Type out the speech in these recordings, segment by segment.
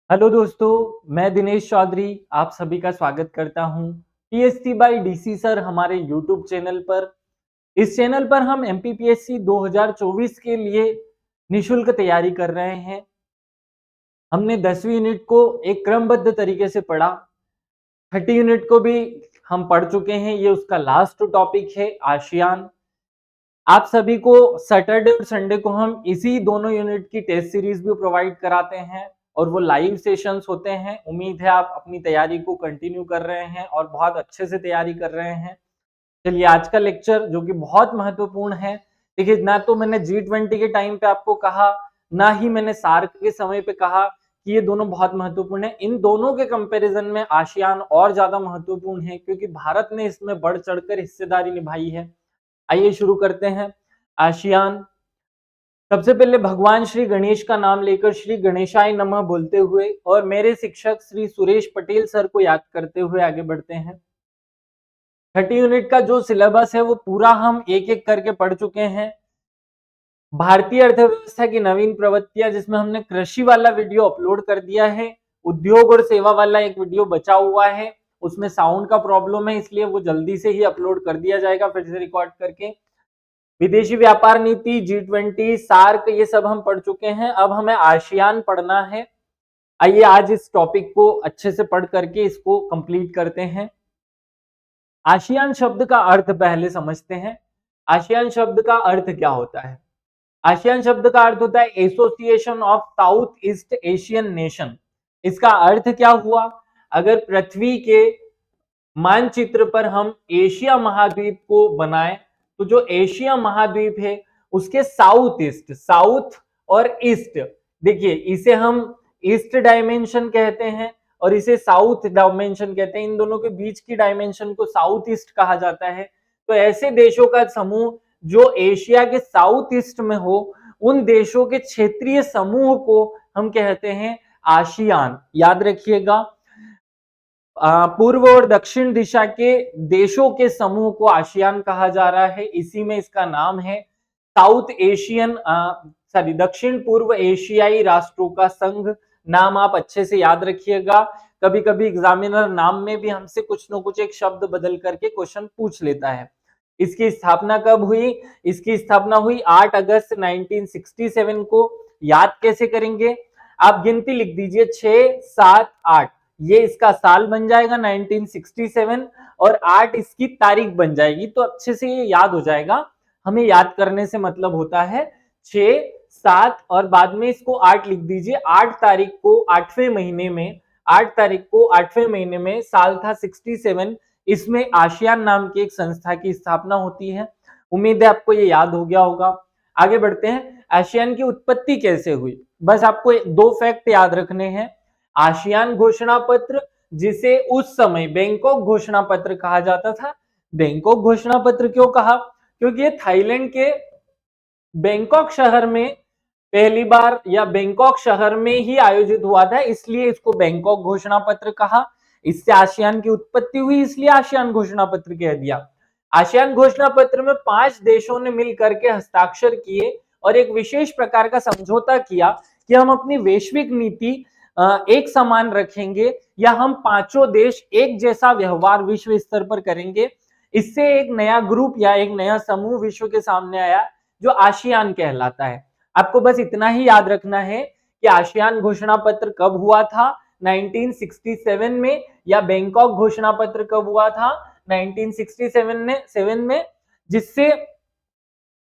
Hello दोस्तों, मैं दिनेश चौधरी आप सभी का स्वागत करता हूं पीएससी बाय डीसी सर हमारे यूट्यूब चैनल पर। इस चैनल पर हम एमपीपीएससी 2024 के लिए निशुल्क तैयारी कर रहे हैं। हमने 10वीं यूनिट को एक क्रमबद्ध तरीके से पढ़ा। 30 यूनिट को भी हम पढ़ चुके हैं। ये उसका लास्ट टॉपिक है आशियान। आप सभी को सैटरडे और संडे को हम इसी दोनों यूनिट की टेस्ट सीरीज भी प्रोवाइड कराते हैं और वो लाइव सेशंस होते हैं। उम्मीद है आप अपनी तैयारी को कंटिन्यू कर रहे हैं और बहुत अच्छे से तैयारी कर रहे हैं। चलिए आज का लेक्चर जो कि बहुत महत्वपूर्ण है। देखिए, ना तो मैंने G20 के टाइम पे आपको कहा, ना ही मैंने सार्क के समय पे कहा कि ये दोनों बहुत महत्वपूर्ण है। इन दोनों के कंपैरिजन में आसियान और ज्यादा महत्वपूर्ण है क्योंकि भारत ने इसमें बढ़ चढ़कर हिस्सेदारी निभाई है। आइए शुरू करते हैं। आसियान, सबसे पहले भगवान श्री गणेश का नाम लेकर श्री गणेशाय नमः बोलते हुए और मेरे शिक्षक श्री सुरेश पटेल सर को याद करते हुए आगे बढ़ते हैं। 30 यूनिट का जो सिलेबस है वो पूरा हम एक एक करके पढ़ चुके हैं। भारतीय अर्थव्यवस्था की नवीन प्रवृत्तियां, जिसमें हमने कृषि वाला वीडियो अपलोड कर दिया है। उद्योग और सेवा वाला एक वीडियो बचा हुआ है, उसमें साउंड का प्रॉब्लम है, इसलिए वो जल्दी से ही अपलोड कर दिया जाएगा फिर से रिकॉर्ड करके। विदेशी व्यापार नीति, G20, सार्क, ये सब हम पढ़ चुके हैं। अब हमें आसियान पढ़ना है। आइए आज इस टॉपिक को अच्छे से पढ़ करके इसको कंप्लीट करते हैं। आसियान शब्द का अर्थ पहले समझते हैं। आसियान शब्द का अर्थ क्या होता है? आसियान शब्द का अर्थ होता है association of south east Asian nation. इसका अर्थ क्या हुआ? अगर पृथ्वी के मानचित्र पर हम एशिया महाद्वीप को बनाएं तो जो एशिया महाद्वीप है उसके साउथ ईस्ट, साउथ और ईस्ट, देखिए इसे हम ईस्ट डायमेंशन कहते हैं और इसे साउथ डायमेंशन कहते हैं। इन दोनों के बीच की डायमेंशन को साउथ ईस्ट कहा जाता है। तो ऐसे देशों का समूह जो एशिया के साउथ ईस्ट में हो, उन देशों के क्षेत्रीय समूह को हम कहते हैं आसियान। याद रखिएगा, पूर्व और दक्षिण दिशा के देशों के समूह को आसियान कहा जा रहा है। इसी में इसका नाम है साउथ एशियन दक्षिण पूर्व एशियाई राष्ट्रों का संघ। नाम आप अच्छे से याद रखिएगा। कभी कभी एग्जामिनर नाम में भी हमसे कुछ न कुछ एक शब्द बदल करके क्वेश्चन पूछ लेता है। इसकी स्थापना कब हुई? इसकी स्थापना हुई 8 अगस्त 1967 को। याद कैसे करेंगे? आप गिनती लिख दीजिए 6, 7, 8, ये इसका साल बन जाएगा 1967 और 8 इसकी तारीख बन जाएगी। तो अच्छे से ये याद हो जाएगा। हमें याद करने से मतलब होता है 6, 7 और बाद में इसको 8 लिख दीजिए। 8 तारीख को 8वें महीने में, 8 तारीख को 8वें महीने में साल था 67। इसमें आसियान नाम की एक संस्था की स्थापना होती है। उम्मीद है आपको ये याद हो गया होगा। आगे बढ़ते हैं। आसियान की उत्पत्ति कैसे हुई? बस आपको दो फैक्ट याद रखने हैं। आसियान घोषणा पत्र, जिसे उस समय बैंकॉक घोषणा पत्र कहा जाता था। बैंकॉक घोषणा पत्र क्यों कहा? क्योंकि ये थाईलैंड के बैंकॉक शहर में पहली बार या बैंकॉक शहर में ही आयोजित हुआ था, इसलिए इसको बैंकॉक घोषणा पत्र कहा। इससे आसियान की उत्पत्ति हुई, इसलिए आसियान घोषणा पत्र कह दिया। आसियान घोषणा पत्र में 5 देशों ने मिलकर के हस्ताक्षर किए और एक विशेष प्रकार का समझौता किया कि हम अपनी वैश्विक नीति एक समान रखेंगे या हम पांचों देश एक जैसा व्यवहार विश्व स्तर पर करेंगे। इससे एक नया ग्रुप या एक नया समूह विश्व के सामने आया जो आसियान कहलाता है। आपको बस इतना ही याद रखना है कि आसियान घोषणा पत्र कब हुआ था? 1967 में। या बैंकॉक घोषणा पत्र कब हुआ था? 1967 में, जिससे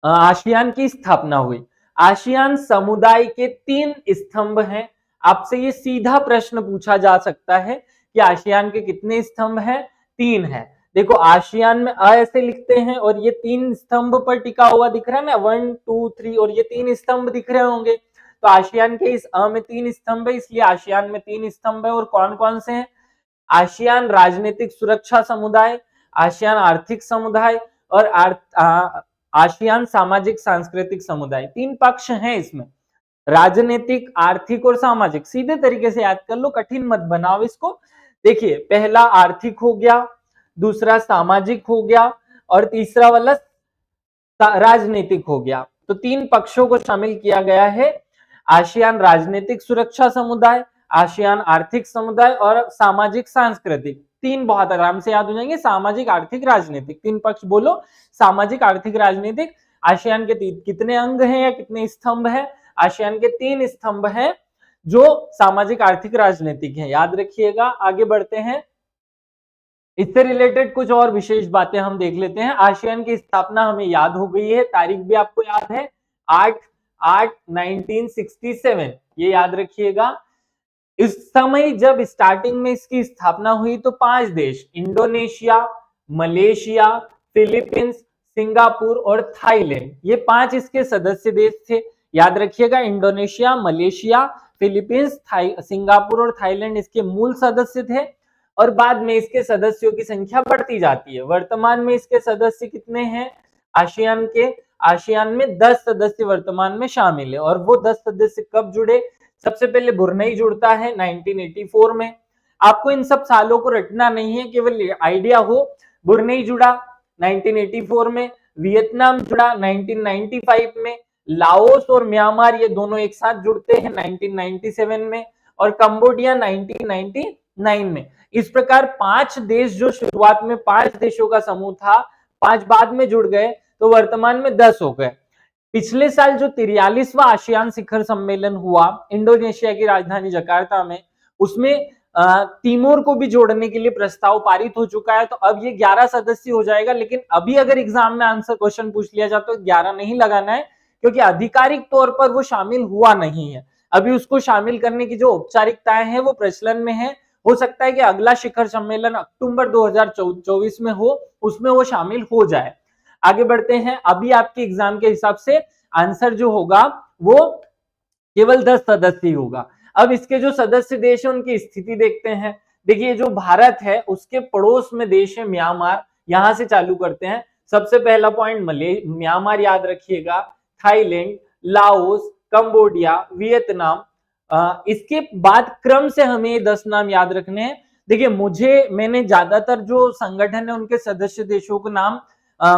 आसियान की स्थापना हुई। आसियान समुदाय के 3 स्तंभ हैं। आपसे ये सीधा प्रश्न पूछा जा सकता है कि आसियान के कितने स्तंभ हैं? 3 है। देखो, आसियान में अ ऐसे लिखते हैं और ये 3 स्तंभ पर टिका हुआ दिख रहा है ना, 1, 2, 3, और ये 3 स्तंभ दिख रहे होंगे। तो आसियान के इस अ में 3 स्तंभ है, इसलिए आसियान में 3 स्तंभ है। और कौन कौन से हैं? आसियान राजनीतिक सुरक्षा समुदाय, आसियान आर्थिक समुदाय और आसियान सामाजिक सांस्कृतिक समुदाय। 3 पक्ष हैं इसमें, राजनीतिक, आर्थिक और सामाजिक। सीधे तरीके से याद कर लो, कठिन मत बनाओ इसको। देखिए, पहला आर्थिक हो गया, दूसरा सामाजिक हो गया और तीसरा वाला राजनीतिक हो गया। तो 3 पक्षों को शामिल किया गया है। आसियान राजनीतिक सुरक्षा समुदाय, आसियान आर्थिक समुदाय और सामाजिक सांस्कृतिक। तीन बहुत आराम से याद हो जाएंगे, सामाजिक आर्थिक राजनीतिक, तीन पक्ष बोलो, सामाजिक आर्थिक राजनीतिक। आसियान के कितने अंग हैं या कितने स्तंभ हैं? आसियान के 3 स्तंभ हैं जो सामाजिक आर्थिक राजनीतिक हैं, याद रखिएगा। आगे बढ़ते हैं, इससे रिलेटेड कुछ और विशेष बातें हम देख लेते हैं। आसियान की स्थापना हमें याद हो गई है, तारीख भी आपको याद है, 8/8/1967, ये याद रखिएगा। इस समय जब स्टार्टिंग में इसकी स्थापना हुई तो 5 देश, इंडोनेशिया, मलेशिया, फिलीपींस, सिंगापुर और थाईलैंड, ये 5 इसके सदस्य देश थे, याद रखिएगा। इंडोनेशिया, मलेशिया, फिलीपींस, सिंगापुर और थाईलैंड इसके मूल सदस्य थे और बाद में इसके सदस्यों की संख्या बढ़ती जाती है। वर्तमान में इसके सदस्य कितने हैं? आसियान में 10 सदस्य वर्तमान में शामिल है। और वो 10 सदस्य कब जुड़े? सबसे पहले ब्रुनेई जुड़ता है 1984 में। आपको इन सब सालों को रटना नहीं है, केवल आइडिया हो। ब्रुनेई जुड़ा 1984 में, वियतनाम जुड़ा 1995 में, लाओस और म्यांमार ये दोनों एक साथ जुड़ते हैं 1997 में, और कंबोडिया 1999 में। इस प्रकार 5 देश, जो शुरुआत में 5 देशों का समूह था, 5 बाद में जुड़ गए तो वर्तमान में 10 हो गए। पिछले साल जो 43वां आसियान शिखर सम्मेलन हुआ इंडोनेशिया की राजधानी जकार्ता में, उसमें तिमोर को भी जोड़ने के लिए प्रस्ताव पारित हो चुका है। तो अब ये 11 सदस्य हो जाएगा। लेकिन अभी अगर एग्जाम में आंसर क्वेश्चन पूछ लिया जाए तो 11 नहीं लगाना है, क्योंकि आधिकारिक तौर पर वो शामिल हुआ नहीं है। अभी उसको शामिल करने की जो औपचारिकताएं हैं वो प्रचलन में है। हो सकता है कि अगला शिखर सम्मेलन अक्टूबर 2024 में हो, उसमें वो शामिल हो जाए। आगे बढ़ते हैं, अभी आपके एग्जाम के हिसाब से आंसर जो होगा वो केवल 10 सदस्य ही होगा। अब इसके जो सदस्य देश है उनकी स्थिति देखते हैं। देखिए, जो भारत है उसके पड़ोस में देश है म्यांमार, यहां से चालू करते हैं। सबसे पहला पॉइंट म्यांमार याद रखिएगा, थाईलैंड, लाओस, कंबोडिया, वियतनाम। इसके बाद क्रम से हमें 10 नाम याद रखने हैं। देखिए, मैंने ज्यादातर जो संगठन है उनके सदस्य देशों के नाम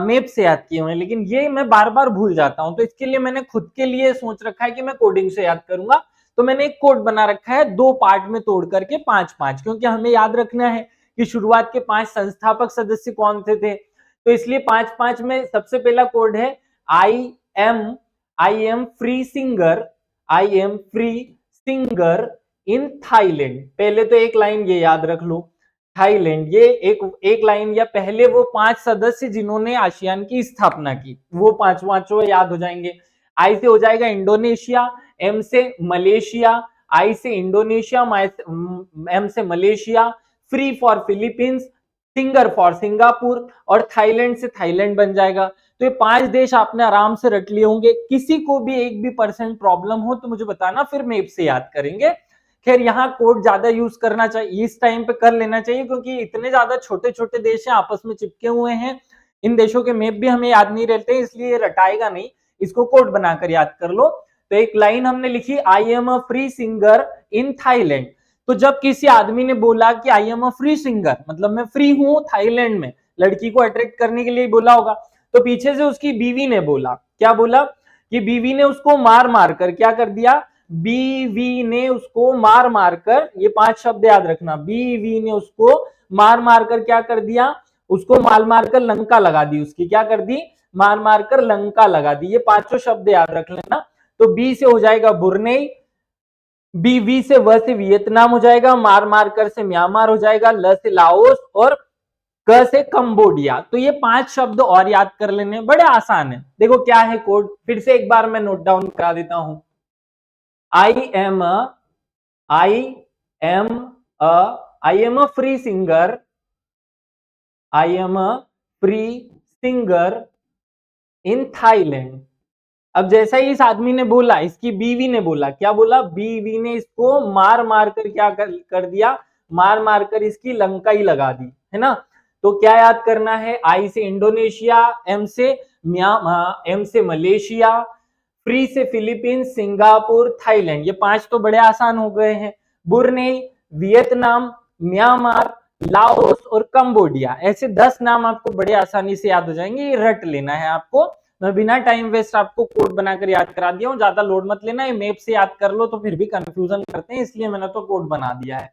मैप से याद किए हुए हैं, लेकिन ये मैं बार बार भूल जाता हूं। तो इसके लिए मैंने खुद के लिए सोच रखा है कि मैं कोडिंग से याद करूंगा। तो मैंने एक कोड बना रखा है 2 पार्ट में तोड़ करके 5-5, क्योंकि हमें याद रखना है कि शुरुआत के 5 संस्थापक सदस्य कौन थे। तो इसलिए 5-5 में सबसे पहला कोड है I am free singer in Thailand. पहले तो एक लाइन ये याद रख लो, थाईलैंड, ये एक लाइन, या पहले वो 5 सदस्य जिन्होंने आसियान की स्थापना की, वो 5 याद हो जाएंगे। आई से हो जाएगा इंडोनेशिया, एम से मलेशिया, आई से इंडोनेशिया, एम से Malaysia, free for Philippines, singer for Singapore और थाईलैंड से थाईलैंड बन जाएगा। तो ये 5 देश आपने आराम से रट लिए होंगे। किसी को भी 1 भी % प्रॉब्लम हो तो मुझे बताना, फिर मैप से याद करेंगे। खैर, यहाँ कोड ज्यादा यूज करना चाहिए, इस टाइम पे कर लेना चाहिए, क्योंकि इतने ज्यादा छोटे छोटे देश हैं, आपस में चिपके हुए हैं। इन देशों के मैप भी हमें याद नहीं रहते, इसलिए रटाएगा नहीं, इसको कोड बनाकर याद कर लो। तो एक लाइन हमने लिखी, I am a free singer in Thailand. तो जब किसी आदमी ने बोला कि I am a free singer, मतलब मैं फ्री हूं थाईलैंड में, लड़की को अट्रैक्ट करने के लिए बोला होगा। तो पीछे से उसकी बीवी ने बोला, क्या बोला कि बीवी ने उसको मार मार कर क्या कर दिया, बीवी ने उसको मार मार कर, ये 5 शब्द याद रखना, बीवी ने उसको मार मार कर क्या कर दिया, उसको मार मार कर लंका लगा दी, उसकी क्या कर दी, मार मार कर लंका लगा दी। ये 5 शब्द याद रख लेना। तो बी से हो जाएगा बुरनेई, वी से व से वियतनाम हो जाएगा, मार मार कर से म्यांमार हो जाएगा, ल से लाओस और क से कंबोडिया। तो ये 5 शब्द और याद कर लेने, बड़े आसान है। देखो क्या है कोड, फिर से एक बार मैं नोट डाउन करा देता हूं। I am a free singer, I am a free singer in Thailand. अब जैसा ही इस आदमी ने बोला, इसकी बीवी ने बोला, क्या बोला, बीवी ने इसको मार मार कर क्या कर दिया, मार मार कर इसकी लंका ही लगा दी, है ना। तो क्या याद करना है, आई से इंडोनेशिया, एम से मलेशिया, फ्री से फिलीपींस, सिंगापुर, थाईलैंड। ये 5 तो बड़े आसान हो गए हैं। बुरनेई, वियतनाम, म्यांमार, लाओस और कंबोडिया, ऐसे 10 नाम आपको बड़े आसानी से याद हो जाएंगे, ये रट लेना है आपको। मैं बिना टाइम वेस्ट आपको कोड बनाकर याद करा दिया हूँ, ज्यादा लोड मत लेना। ये मैप से याद कर लो तो फिर भी कंफ्यूजन करते हैं, इसलिए मैंने तो कोड बना दिया है।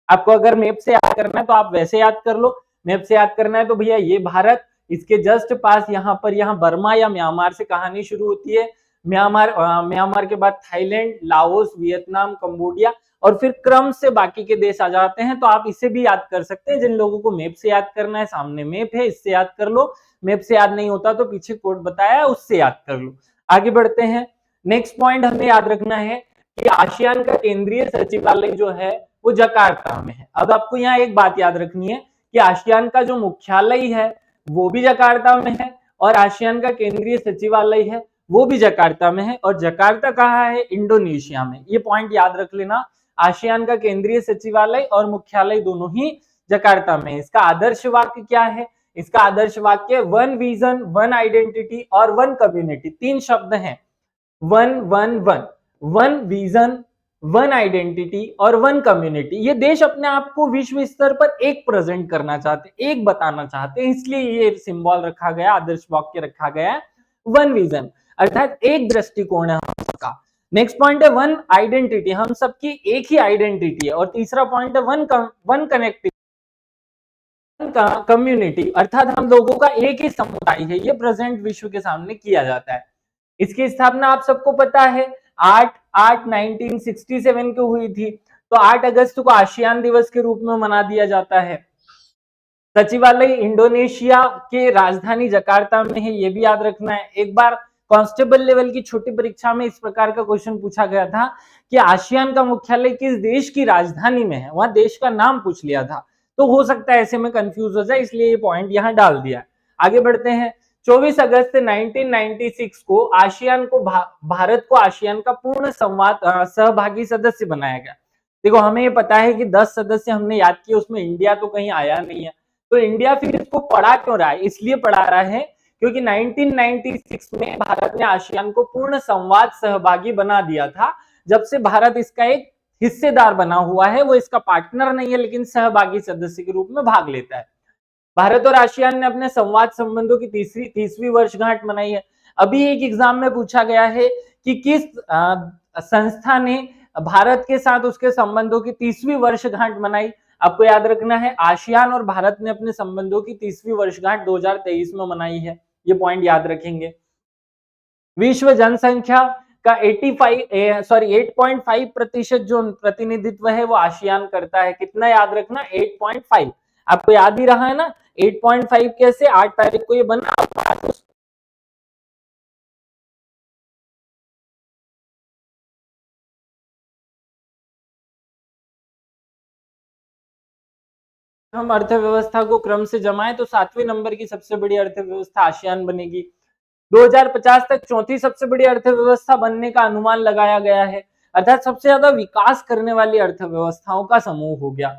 आपको अगर मैप से याद करना है तो आप वैसे याद कर लो। मैप से याद करना है तो भैया ये भारत, इसके जस्ट पास यहाँ पर यहाँ बर्मा या म्यांमार से कहानी शुरू होती है। म्यांमार के बाद थाईलैंड, लाओस, वियतनाम, कंबोडिया और फिर क्रम से बाकी के देश आ जाते हैं। तो आप इसे भी याद कर सकते हैं। जिन लोगों को मैप से याद करना है, सामने मैप है, इससे याद कर लो। मैप से याद नहीं होता तो पीछे कोड बताया है, उससे याद कर लो। आगे बढ़ते हैं। नेक्स्ट पॉइंट हमें याद रखना है कि आसियान का केंद्रीय सचिवालय जो है वो जकार्ता में है। अब आपको यहाँ एक बात याद रखनी है कि आसियान का जो मुख्यालय है वो भी जकार्ता में है और आसियान का केंद्रीय सचिवालय है वो भी जकार्ता में है। और जकार्ता कहाँ है? इंडोनेशिया में। ये पॉइंट याद रख लेना। आसियान का केंद्रीय सचिवालय और मुख्यालय दोनों ही जकार्ता में है। इसका आदर्श वाक्य क्या है? इसका आदर्श वाक्य वन विजन, वन आइडेंटिटी और वन कम्युनिटी। तीन शब्द हैं, one one one. One vision, one identity और वन कम्युनिटी। ये देश अपने आप को विश्व स्तर पर एक प्रेजेंट करना चाहते, एक बताना चाहते हैं, इसलिए ये सिंबल रखा गया, आदर्श वाक्य रखा गया है वन विजन, अर्थात एक दृष्टिकोण है हम सबका। नेक्स्ट पॉइंट है वन आइडेंटिटी, हम सबकी एक ही आइडेंटिटी है। और तीसरा पॉइंट है वन कनेक्टिविटी, कम्युनिटी, अर्थात हम लोगों का एक ही समुदाय है। ये प्रेजेंट विश्व के सामने किया जाता है। इसकी स्थापना आप सबको पता है 8/8/1967 को हुई थी। तो 8 अगस्त को आसियान दिवस के रूप में मना दिया जाता है। सचिवालय इंडोनेशिया के राजधानी जकार्ता में है, ये भी याद रखना है। एक बार कांस्टेबल लेवल की छोटी परीक्षा में इस प्रकार का क्वेश्चन पूछा गया था कि आसियान का मुख्यालय किस देश की राजधानी में है, वहां देश का नाम पूछ लिया था। तो हो सकता है ऐसे में कंफ्यूज हो जाए, इसलिए ये पॉइंट यहाँ डाल दिया। आगे बढ़ते हैं। 24 अगस्त 1996 को आसियान को भारत को आसियान का पूर्ण संवाद सहभागी सदस्य बनाया गया। देखो हमें ये पता है कि 10 सदस्य हमने याद किए, उसमें इंडिया तो कहीं आया नहीं है। तो इंडिया फिर इसको पढ़ा क्यों रहा है? इसलिए पढ़ा रहा है क्योंकि 1996 में भारत ने आसियान को पूर्ण संवाद सहभागी बना दिया था। जब से भारत इसका एक हिस्सेदार बना हुआ है, वो इसका पार्टनर नहीं है लेकिन सहभागी सदस्य के रूप में भाग लेता है। भारत और आसियान ने अपने संवाद संबंधों की तीसरी वर्षगांठ मनाई है। अभी एक एग्जाम में पूछा गया है कि किस संस्था ने भारत के साथ उसके संबंधों की 30वीं वर्षगांठ मनाई। आपको याद रखना है आसियान और भारत ने अपने संबंधों की 30वीं वर्षगांठ 2023 में मनाई है। ये पॉइंट याद रखेंगे। विश्व जनसंख्या का 8.5% जो प्रतिनिधित्व है वो आसियान करता है। कितना याद रखना? 8.5। आपको याद ही रहा है ना 8.5 कैसे? 8 तारीख को ये बना। हम अर्थव्यवस्था को क्रम से जमाएं तो 7वें नंबर की सबसे बड़ी अर्थव्यवस्था आसियान बनेगी। 2050 तक चौथी सबसे बड़ी अर्थव्यवस्था बनने का अनुमान लगाया गया है, अर्थात सबसे ज्यादा विकास करने वाली अर्थव्यवस्थाओं का समूह हो गया।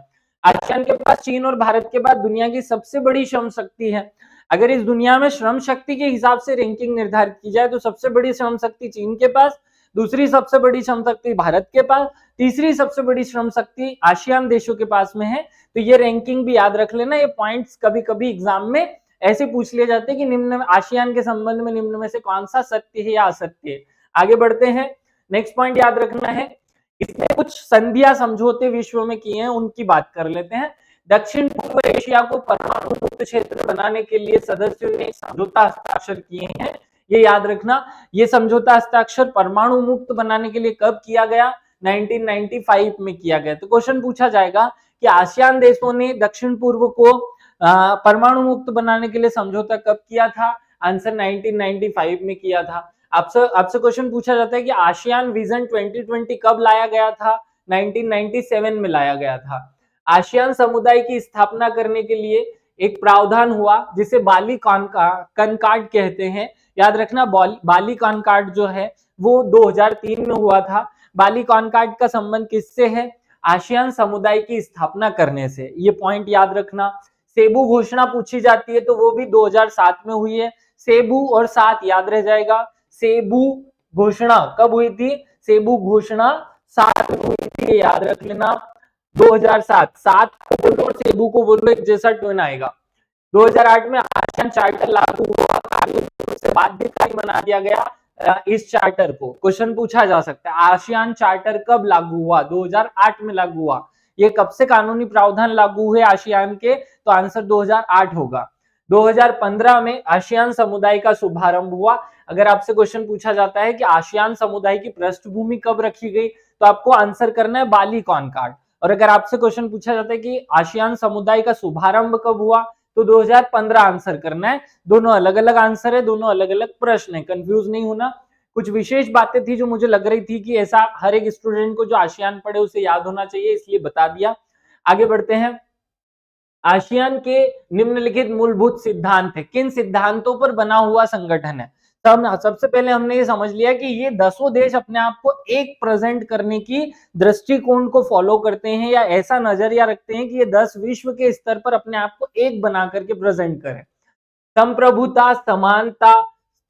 आसियान के पास चीन और भारत के बाद दुनिया की सबसे बड़ी श्रम शक्ति है। अगर इस दुनिया में श्रम शक्ति के हिसाब से रैंकिंग निर्धारित की जाए तो सबसे बड़ी श्रम शक्ति चीन के पास, दूसरी सबसे बड़ी श्रम शक्ति भारत के पास, तीसरी सबसे बड़ी श्रम शक्ति आसियान देशों के पास में है। तो ये रैंकिंग भी याद रख लेना। ये पॉइंट्स कभी कभी एग्जाम में ऐसे पूछ लिए जाते हैं कि निम्न में आसियान के संबंध में निम्न में से कौन सा सत्य है या असत्य है। आगे बढ़ते हैं। नेक्स्ट पॉइंट याद रखना है, इसने कुछ संधियां समझौते विश्व में किए हैं, उनकी बात कर लेते हैं। दक्षिण पूर्व एशिया को परमाणु मुक्त क्षेत्र बनाने के लिए सदस्यों ने समझौता हस्ताक्षर किए हैं। ये याद रखना, ये समझौता हस्ताक्षर परमाणु मुक्त बनाने के लिए कब किया गया? 1995 में किया गया। तो क्वेश्चन पूछा जाएगा कि आसियान देशों ने दक्षिण पूर्व को परमाणु मुक्त बनाने के लिए समझौता कब किया था? आंसर 1995 में किया था। आपसे क्वेश्चन पूछा जाता है कि आसियान विजन 2020 कब लाया गया था? 1997 में लाया गया था। आसियान समुदाय की स्थापना करने के लिए एक प्रावधान हुआ जिसे बाली कॉनकॉर्ड कहते हैं। याद रखना बाली कॉनकॉर्ड जो है वो 2003 में हुआ था। बाली कॉनकॉर्ड का संबंध किससे है? आसियान समुदाय की स्थापना करने से। ये पॉइंट याद रखना। सेबू घोषणा पूछी जाती है तो वो भी 2007 में हुई है। सेबू और 7 याद रह जाएगा। सेबू घोषणा कब हुई थी? सेबू घोषणा 7 में हुई थी, याद रख लेना। 2007, 7 को बोलो और सेबू को बोलो, एक जैसा ट्विन आएगा। 2008 में आसियान चार्टर लागू हुआ, रूप से बाध्यकारी बना दिया गया इस चार्टर को। क्वेश्चन पूछा जा सकता है आसियान चार्टर कब लागू हुआ? 2008 में लागू हुआ। ये कब से कानूनी प्रावधान लागू हुए आसियान के? तो आंसर 2008 होगा। 2015 में आसियान समुदाय का शुभारंभ हुआ। अगर आपसे क्वेश्चन पूछा जाता है कि आसियान समुदाय की पृष्ठभूमि कब रखी गई, तो आपको आंसर करना है बाली कॉनकॉर्ड। और अगर आपसे क्वेश्चन पूछा जाता है कि आसियान समुदाय का शुभारंभ कब हुआ, तो 2015 आंसर करना है। दोनों अलग अलग आंसर है, दोनों अलग अलग प्रश्न है, कंफ्यूज नहीं होना। कुछ विशेष बातें थी जो मुझे लग रही थी कि ऐसा हर एक स्टूडेंट को जो आसियान पढ़े उसे याद होना चाहिए, इसलिए बता दिया। आगे बढ़ते हैं। आसियान के निम्नलिखित मूलभूत सिद्धांत है। किन सिद्धांतों पर बना हुआ संगठन है? तब सबसे पहले हमने ये समझ लिया कि ये 10 देश अपने आप को एक प्रेजेंट करने की दृष्टिकोण को फॉलो करते हैं, या ऐसा नजरिया रखते हैं कि ये 10 विश्व के स्तर पर अपने आप को एक बना करके प्रेजेंट करें। संप्रभुता, समानता,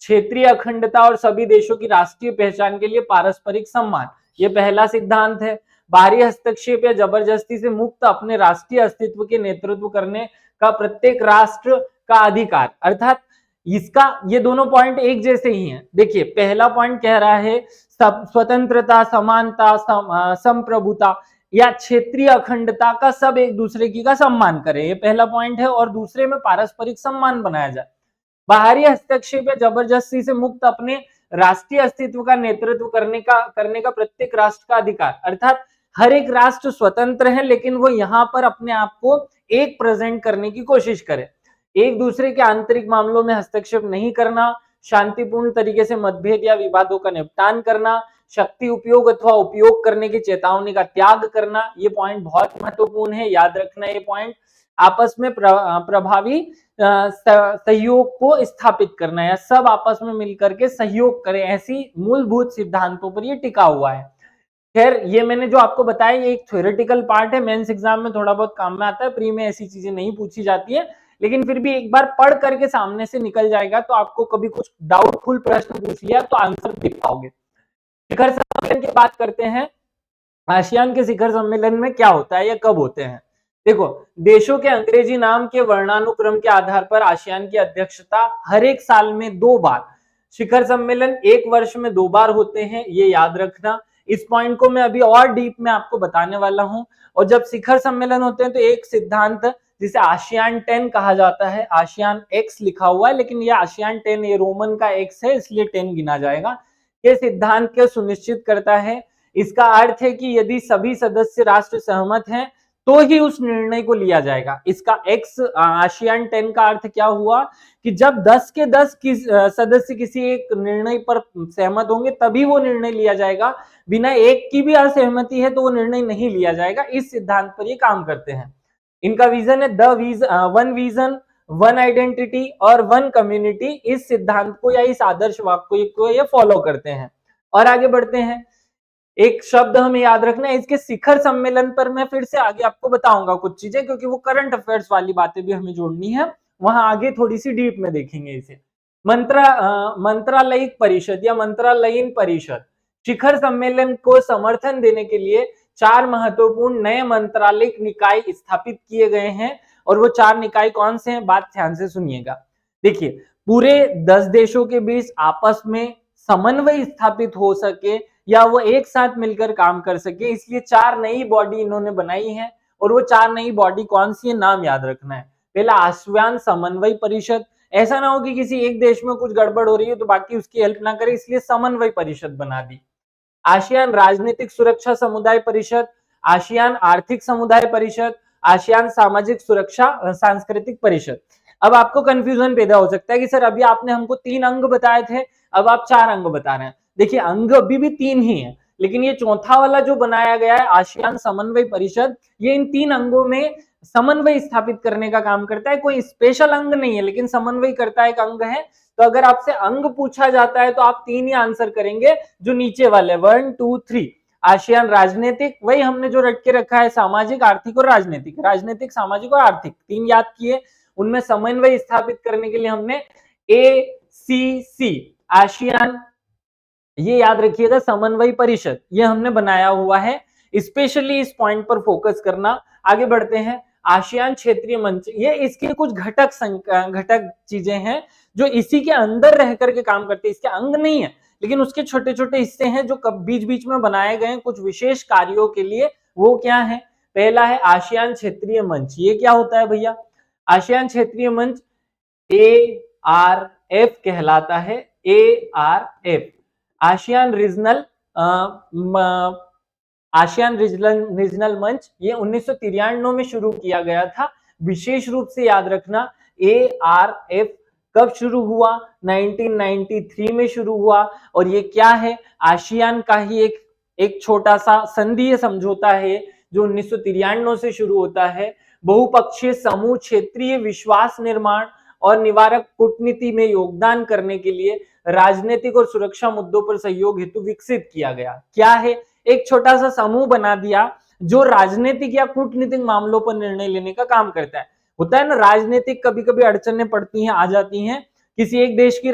क्षेत्रीय अखंडता और सभी देशों की राष्ट्रीय पहचान के लिए पारस्परिक सम्मान, ये पहला सिद्धांत है। बाहरी हस्तक्षेप या जबरदस्ती से मुक्त अपने राष्ट्रीय अस्तित्व के नेतृत्व करने का प्रत्येक राष्ट्र का अधिकार, अर्थात इसका ये दोनों पॉइंट एक जैसे ही हैं। देखिए पहला पॉइंट कह रहा है स्वतंत्रता, समानता, संप्रभुता या क्षेत्रीय अखंडता का सब एक दूसरे की का सम्मान करें, ये पहला पॉइंट है। और दूसरे में पारस्परिक सम्मान बनाया जाए। बाहरी हस्तक्षेप या जबरदस्ती से मुक्त अपने राष्ट्रीय अस्तित्व का नेतृत्व करने का प्रत्येक राष्ट्र का अधिकार, अर्थात हर एक राष्ट्र स्वतंत्र है लेकिन वो यहाँ पर अपने आप को एक प्रेजेंट करने की कोशिश करे। एक दूसरे के आंतरिक मामलों में हस्तक्षेप नहीं करना, शांतिपूर्ण तरीके से मतभेद या विवादों का निपटान करना, शक्ति उपयोग अथवा उपयोग करने की चेतावनी का त्याग करना, ये पॉइंट बहुत महत्वपूर्ण है, याद रखना ये पॉइंट। आपस में प्रभावी सहयोग को स्थापित करना, या सब आपस में मिलकर के सहयोग करें, ऐसी मूलभूत सिद्धांतों पर ये टिका हुआ है। खैर ये मैंने जो आपको बताया ये एक थ्योरेटिकल पार्ट है, मेंस एग्जाम में थोड़ा बहुत काम में आता है, प्री में ऐसी चीजें नहीं पूछी जाती है, लेकिन फिर भी एक बार पढ़ करके सामने से निकल जाएगा तो आपको कभी कुछ डाउटफुल प्रश्न पूछ लिया तो आंसर दे पाओगे। शिखर सम्मेलन की बात करते हैं। आसियान के शिखर सम्मेलन में क्या होता है या कब होते हैं? देखो, देशों के अंग्रेजी नाम के वर्णानुक्रम के आधार पर आसियान की अध्यक्षता हर एक साल में 2 बार, शिखर सम्मेलन 1 वर्ष में 2 बार होते हैं, ये याद रखना। इस पॉइंट को मैं अभी और डीप में आपको बताने वाला हूं। और जब शिखर सम्मेलन होते हैं तो एक सिद्धांत जिसे आसियान 10 कहा जाता है, आसियान एक्स लिखा हुआ है लेकिन ये आसियान 10 ये रोमन का एक्स है इसलिए 10 गिना जाएगा। ये सिद्धांत क्या सुनिश्चित करता है? इसका अर्थ है कि यदि सभी सदस्य राष्ट्र सहमत हैं तो ही उस निर्णय को लिया जाएगा। इसका एक्स आसियान 10 का अर्थ क्या हुआ कि जब 10 के 10 सदस्य किसी एक निर्णय पर सहमत होंगे तभी वो निर्णय लिया जाएगा, बिना एक की भी असहमति है तो वो निर्णय नहीं लिया जाएगा। इस सिद्धांत पर ये काम करते हैं। इनका विजन है वन विजन, वन आइडेंटिटी और वन कम्युनिटी। इस सिद्धांत को या इस आदर्श वाक्य को ये फॉलो करते हैं। और आगे बढ़ते हैं। एक शब्द हमें याद रखना है, इसके शिखर सम्मेलन पर मैं फिर से आगे आपको बताऊंगा कुछ चीजें, क्योंकि वो करंट अफेयर्स वाली बातें भी हमें जोड़नी है, वहां आगे थोड़ी सी डीप में देखेंगे इसे। मंत्रालयिक परिषद या मंत्रालयीन परिषद, शिखर सम्मेलन को समर्थन देने के लिए 4 महत्वपूर्ण नए मंत्रालयिक निकाय स्थापित किए गए हैं। और वो 4 निकाय कौन से हैं, बात ध्यान से सुनिएगा। देखिए, पूरे 10 देशों के बीच आपस में समन्वय स्थापित हो सके या वो एक साथ मिलकर काम कर सके, इसलिए 4 नई बॉडी इन्होंने बनाई है। और वो 4 नई बॉडी कौन सी है, नाम याद रखना है। पहला आसियान समन्वय परिषद, ऐसा ना हो कि किसी एक देश में कुछ गड़बड़ हो रही है तो बाकी उसकी हेल्प ना करे, इसलिए समन्वय परिषद बना दी। आसियान राजनीतिक सुरक्षा समुदाय परिषद, आसियान आर्थिक समुदाय परिषद, आसियान सामाजिक सुरक्षा सांस्कृतिक परिषद। अब आपको कंफ्यूजन पैदा हो सकता है कि सर अभी आपने हमको 3 अंग बताए थे, अब आप 4 अंग बता रहे हैं। देखिए, अंग अभी भी 3 ही है, लेकिन ये चौथा वाला जो बनाया गया है आसियान समन्वय परिषद, ये इन 3 अंगों में समन्वय स्थापित करने का काम करता है। कोई स्पेशल अंग नहीं है लेकिन समन्वय करता है, एक अंग है। तो अगर आपसे अंग पूछा जाता है तो आप 3 ही आंसर करेंगे जो नीचे वाले 1 2 3। आसियान राजनीतिक, वही हमने जो रट के रखा है, सामाजिक, आर्थिक और राजनीतिक। राजनीतिक, सामाजिक और आर्थिक 3 याद किए। उनमें समन्वय स्थापित करने के लिए हमने ACC आसियान, ये याद रखिएगा, समन्वय परिषद, ये हमने बनाया हुआ है। स्पेशली इस पॉइंट पर फोकस करना। आगे बढ़ते हैं। आसियान क्षेत्रीय मंच, ये इसके कुछ घटक चीजें हैं जो इसी के अंदर रह करके काम करते हैं, इसके अंग नहीं है लेकिन उसके छोटे छोटे हिस्से हैं जो बीच बीच में बनाए गए हैं कुछ विशेष कार्यों के लिए। वो क्या है? पहला है आसियान क्षेत्रीय मंच। ये क्या होता है भैया? आसियान क्षेत्रीय मंच ARF कहलाता है। ARF ASEAN regional ASEAN regional मंच, ये 1993 में शुरू किया गया था। विशेष रूप से याद रखना ARF कब शुरू हुआ? 1993 में शुरू हुआ। और ये क्या है? आसियान का ही एक छोटा सा संधीय समझौता है जो 1993 से शुरू होता है। बहुपक्षीय समूह क्षेत्रीय विश्वास निर्माण और निवारक कूटनीति में योगदान करने के लिए राजनीतिक और सुरक्षा मुद्दों पर सहयोग हेतु विकसित किया गया। क्या है? एक छोटा सा समूह बना दिया जो राजनीतिक या कूटनीतिक मामलों पर निर्णय लेने का काम करता है। होता है ना, राजनीतिक कभी कभी अड़चनें पड़ती हैं, आ जाती हैं, किसी एक देश की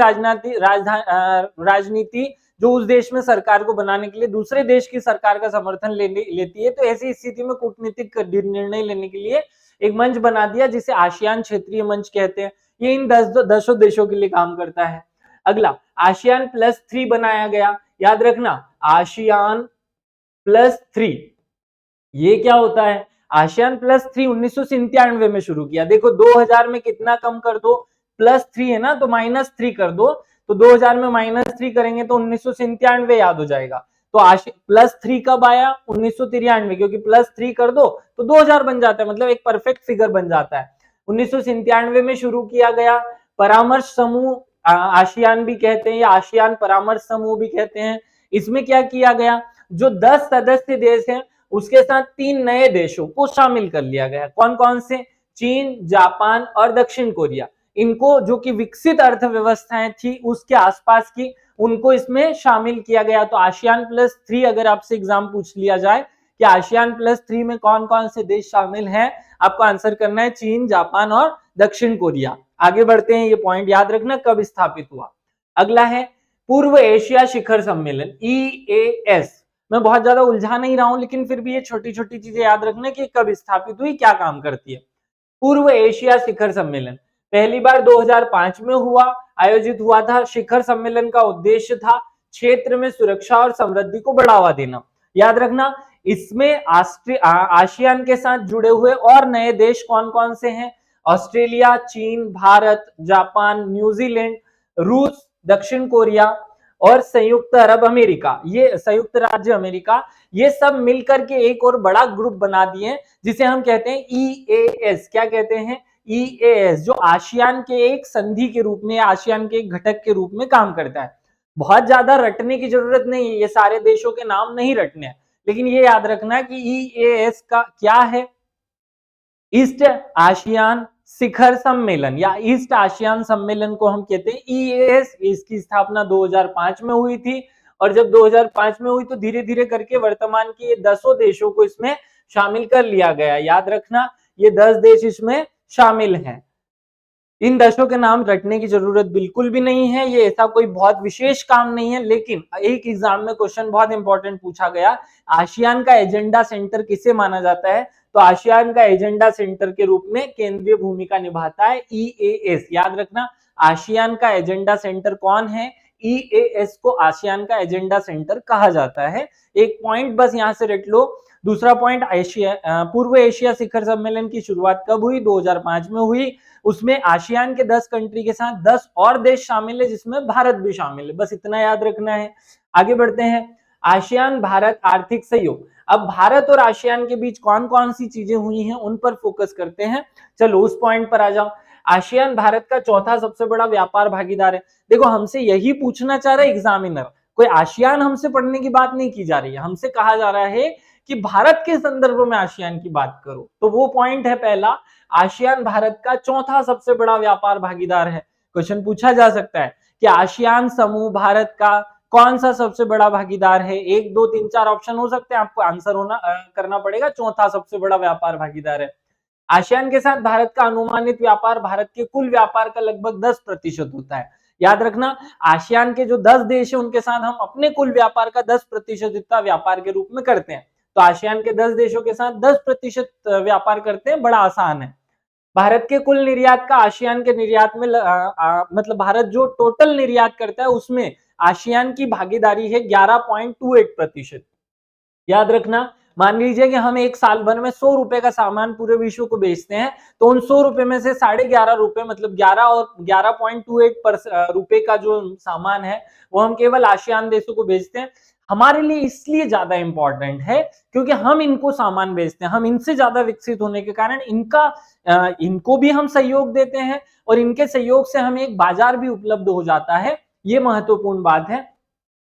राजनीति जो उस देश में सरकार को बनाने के लिए दूसरे देश की सरकार का समर्थन लेती है, तो ऐसी स्थिति में कूटनीतिक निर्णय लेने के लिए एक मंच बना दिया जिसे आसियान क्षेत्रीय मंच कहते हैं। ये इन 10 देशों के लिए काम करता है। अगला आसियान +3 बनाया गया। याद रखना आसियान +3, ये क्या होता है? आसियान +3 1997 में शुरू किया। देखो 2000 में कितना कम कर दो, +3 है ना, तो -3 कर दो, तो 2000 में -3 करेंगे तो 1997 याद हो जाएगा। तो +3 कब आया? 1993, क्योंकि +3 कर दो तो 2000 बन जाता है, मतलब एक परफेक्ट फिगर बन जाता है। 1997 में शुरू किया गया। परामर्श समूह आसियान भी कहते हैं या आसियान परामर्श समूह भी कहते हैं। इसमें क्या किया गया? जो 10 सदस्य देश हैं उसके साथ 3 नए देशों को शामिल कर लिया गया। कौन कौन से? चीन, जापान और दक्षिण कोरिया। इनको जो कि विकसित अर्थव्यवस्थाएं थी उसके आसपास की, उनको इसमें शामिल किया गया। तो आसियान +3 अगर आपसे एग्जाम पूछ लिया जाए कि आसियान +3 में कौन कौन से देश शामिल हैं, आपको आंसर करना है चीन, जापान और दक्षिण कोरिया। आगे बढ़ते हैं, ये पॉइंट याद रखना कब स्थापित हुआ। अगला है पूर्व एशिया शिखर सम्मेलन, EAS। मैं बहुत ज्यादा उलझा नहीं रहा हूं लेकिन फिर भी ये छोटी छोटी चीजें याद रखना कि कब स्थापित हुई, क्या काम करती है। पूर्व एशिया शिखर सम्मेलन पहली बार 2005 में आयोजित हुआ था। शिखर सम्मेलन का उद्देश्य था क्षेत्र में सुरक्षा और समृद्धि को बढ़ावा देना। याद रखना इसमें आसियान के साथ जुड़े हुए और नए देश कौन कौन से हैं? ऑस्ट्रेलिया, चीन, भारत, जापान, न्यूजीलैंड, रूस, दक्षिण कोरिया और संयुक्त अरब अमेरिका, ये संयुक्त राज्य अमेरिका, ये सब मिलकर के एक और बड़ा ग्रुप बना दिए जिसे हम कहते हैं EAS। क्या कहते हैं? EAS, जो आसियान के एक संधि के रूप में, आसियान के एक घटक के रूप में काम करता है। बहुत ज्यादा रटने की जरूरत नहीं है, ये सारे देशों के नाम नहीं रटने हैं, लेकिन ये याद रखना कि EAS का क्या है? ईस्ट आसियान शिखर सम्मेलन या ईस्ट आसियान सम्मेलन को हम कहते हैं EAS। इसकी स्थापना 2005 में हुई थी और जब 2005 में हुई तो धीरे धीरे करके वर्तमान के 10 देशों को इसमें शामिल कर लिया गया। याद रखना ये 10 देश इसमें शामिल हैं। इन देशों के नाम रटने की जरूरत बिल्कुल भी नहीं है, ये ऐसा कोई बहुत विशेष काम नहीं है, लेकिन एक एग्जाम में क्वेश्चन बहुत इंपॉर्टेंट पूछा गया, आसियान का एजेंडा सेंटर किसे माना जाता है? तो आसियान का एजेंडा सेंटर के रूप में केंद्रीय भूमिका निभाता है EAS। याद रखना आसियान का एजेंडा सेंटर कौन है? EAS को आसियान का एजेंडा सेंटर कहा जाता है। एक पॉइंट बस यहां से रट लो। दूसरा पॉइंट, पूर्व एशिया शिखर सम्मेलन की शुरुआत कब हुई? 2005 में हुई। उसमें आसियान के 10 कंट्री के साथ 10 और देश शामिल है जिसमें भारत भी शामिल है। बस इतना याद रखना है। आगे बढ़ते हैं, आसियान भारत आर्थिक सहयोग। अब भारत और आसियान के बीच कौन कौन सी चीजें हुई हैं उन पर फोकस करते हैं। चलो उस पॉइंट पर आ जाओ। आसियान भारत का चौथा सबसे बड़ा व्यापार भागीदार है। देखो हमसे यही पूछना चाह रहा है एग्जामिनर, कोई आसियान हमसे पढ़ने की बात नहीं की जा रही है, हमसे कहा जा रहा है कि भारत के संदर्भ में आसियान की बात करो। तो वो पॉइंट है पहला, आसियान भारत का चौथा सबसे बड़ा व्यापार भागीदार है। क्वेश्चन पूछा जा सकता है कि आसियान समूह भारत का कौन सा सबसे बड़ा भागीदार है? 1 2 3 4 ऑप्शन हो सकते हैं, आपको आंसर करना पड़ेगा। चौथा सबसे बड़ा व्यापार भागीदार है। आसियान के साथ भारत का अनुमानित व्यापार भारत के कुल व्यापार का लगभग 10% होता है। याद रखना आसियान के जो 10 देश है उनके साथ हम अपने कुल व्यापार का 10% इतना व्यापार के रूप में करते हैं। तो आसियान के 10 देशों के साथ 10% व्यापार करते हैं, बड़ा आसान है। भारत के कुल निर्यात का आसियान के निर्यात में मतलब भारत जो टोटल निर्यात करता है उसमें आसियान की भागीदारी है 11.28%। याद रखना, मान लीजिए कि हम एक साल भर में 100 रुपए का सामान पूरे विश्व को बेचते हैं, तो उन 100 रुपए में से 11.5 रुपए मतलब 11 और 11.28 रुपए का जो सामान है वो हम केवल आसियान देशों को बेचते हैं। हमारे लिए इसलिए ज्यादा इंपॉर्टेंट है क्योंकि हम इनको सामान बेचते हैं, हम इनसे ज्यादा विकसित होने के कारण इनको भी हम सहयोग देते हैं और इनके सहयोग से हमें एक बाजार भी उपलब्ध हो जाता है। ये महत्वपूर्ण बात है।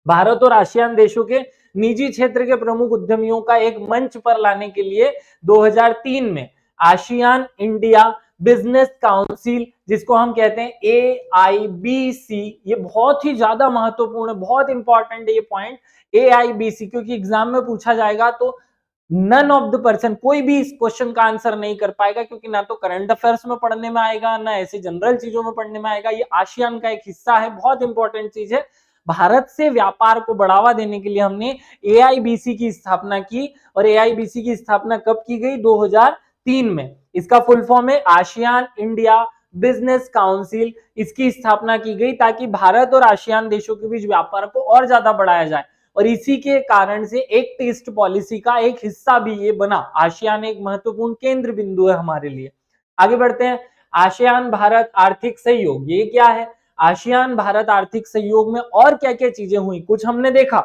भारत और आसियान देशों के निजी क्षेत्र के प्रमुख उद्यमियों का एक मंच पर लाने के लिए 2003 में आसियान इंडिया बिजनेस काउंसिल, जिसको हम कहते हैं AIBC, ये बहुत ही ज्यादा महत्वपूर्ण है, बहुत इंपॉर्टेंट है ये पॉइंट AIBC, क्योंकि एग्जाम में पूछा जाएगा तो नन ऑफ द पर्सन, कोई भी इस क्वेश्चन का आंसर नहीं कर पाएगा, क्योंकि ना तो करंट अफेयर्स में पढ़ने में आएगा ना ऐसी जनरल चीजों में पढ़ने में आएगा। ये आसियान का एक हिस्सा है, बहुत इंपॉर्टेंट चीज है। भारत से व्यापार को बढ़ावा देने के लिए हमने AIBC की स्थापना की, और AIBC की स्थापना कब की गई? 2003 में। इसका फुल फॉर्म है आसियान इंडिया बिजनेस काउंसिल। इसकी स्थापना की गई ताकि भारत और आसियान देशों के बीच व्यापार को और ज्यादा बढ़ाया जाए, और इसी के कारण से एक्ट ईस्ट पॉलिसी का एक हिस्सा भी ये बना। आसियान एक महत्वपूर्ण केंद्र बिंदु है हमारे लिए। आगे बढ़ते हैं। आसियान भारत आर्थिक सहयोग, ये क्या है? आसियान भारत आर्थिक सहयोग में और क्या क्या चीजें हुई, कुछ हमने देखा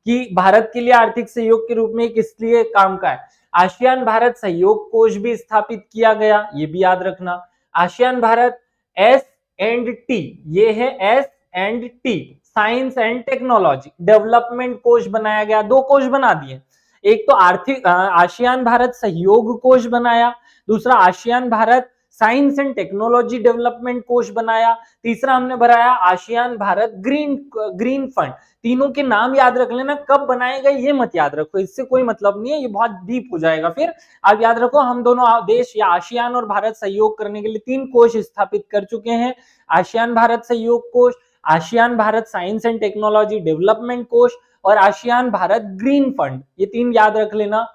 कि भारत के लिए आर्थिक सहयोग के रूप में किस लिए काम का है। आसियान भारत सहयोग कोष भी स्थापित किया गया, ये भी याद रखना। आसियान भारत S&T, ये है S&T, science and technology development कोष बनाया गया। दो कोष बना दिए, एक तो आर्थिक आसियान भारत सहयोग कोष बनाया, दूसरा ASEAN Bharat science and technology development कोष बनाया, तीसरा हमने बनाया आसियान भारत ग्रीन फंड। तीनों के नाम याद रख लेना, कब बनाए गए ये मत याद रखो, इससे कोई मतलब नहीं है, ये बहुत डीप हो जाएगा। फिर आप याद रखो, हम दोनों देश या आसियान और भारत सहयोग करने के लिए 3 कोष स्थापित कर चुके हैं। आसियान भारत सहयोग कोष, ASEAN Bharat science and technology development कोष और आसियान भारत ग्रीन फंड, ये 3 याद रख लेना।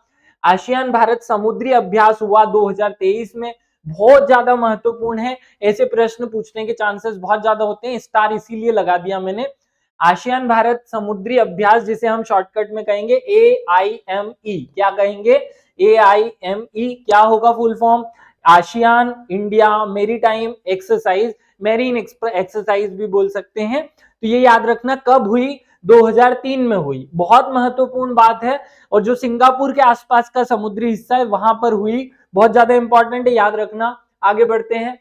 आसियान भारत समुद्री अभ्यास हुआ 2023 में, बहुत ज्यादा महत्वपूर्ण है, ऐसे प्रश्न पूछने के चांसेस बहुत ज्यादा होते हैं, स्टार इसीलिए लगा दिया मैंने। आसियान भारत समुद्री अभ्यास, जिसे हम शॉर्टकट में कहेंगे AIME, क्या कहेंगे? AIME क्या होगा full form? ASEAN India maritime exercise, marine exercise भी बोल सकते हैं। तो ये याद रखना, कब हुई? 2003 में हुई, बहुत महत्वपूर्ण बात है। और जो सिंगापुर के आसपास का समुद्री हिस्सा है वहां पर हुई, बहुत ज्यादा इंपॉर्टेंट है, याद रखना। आगे बढ़ते हैं,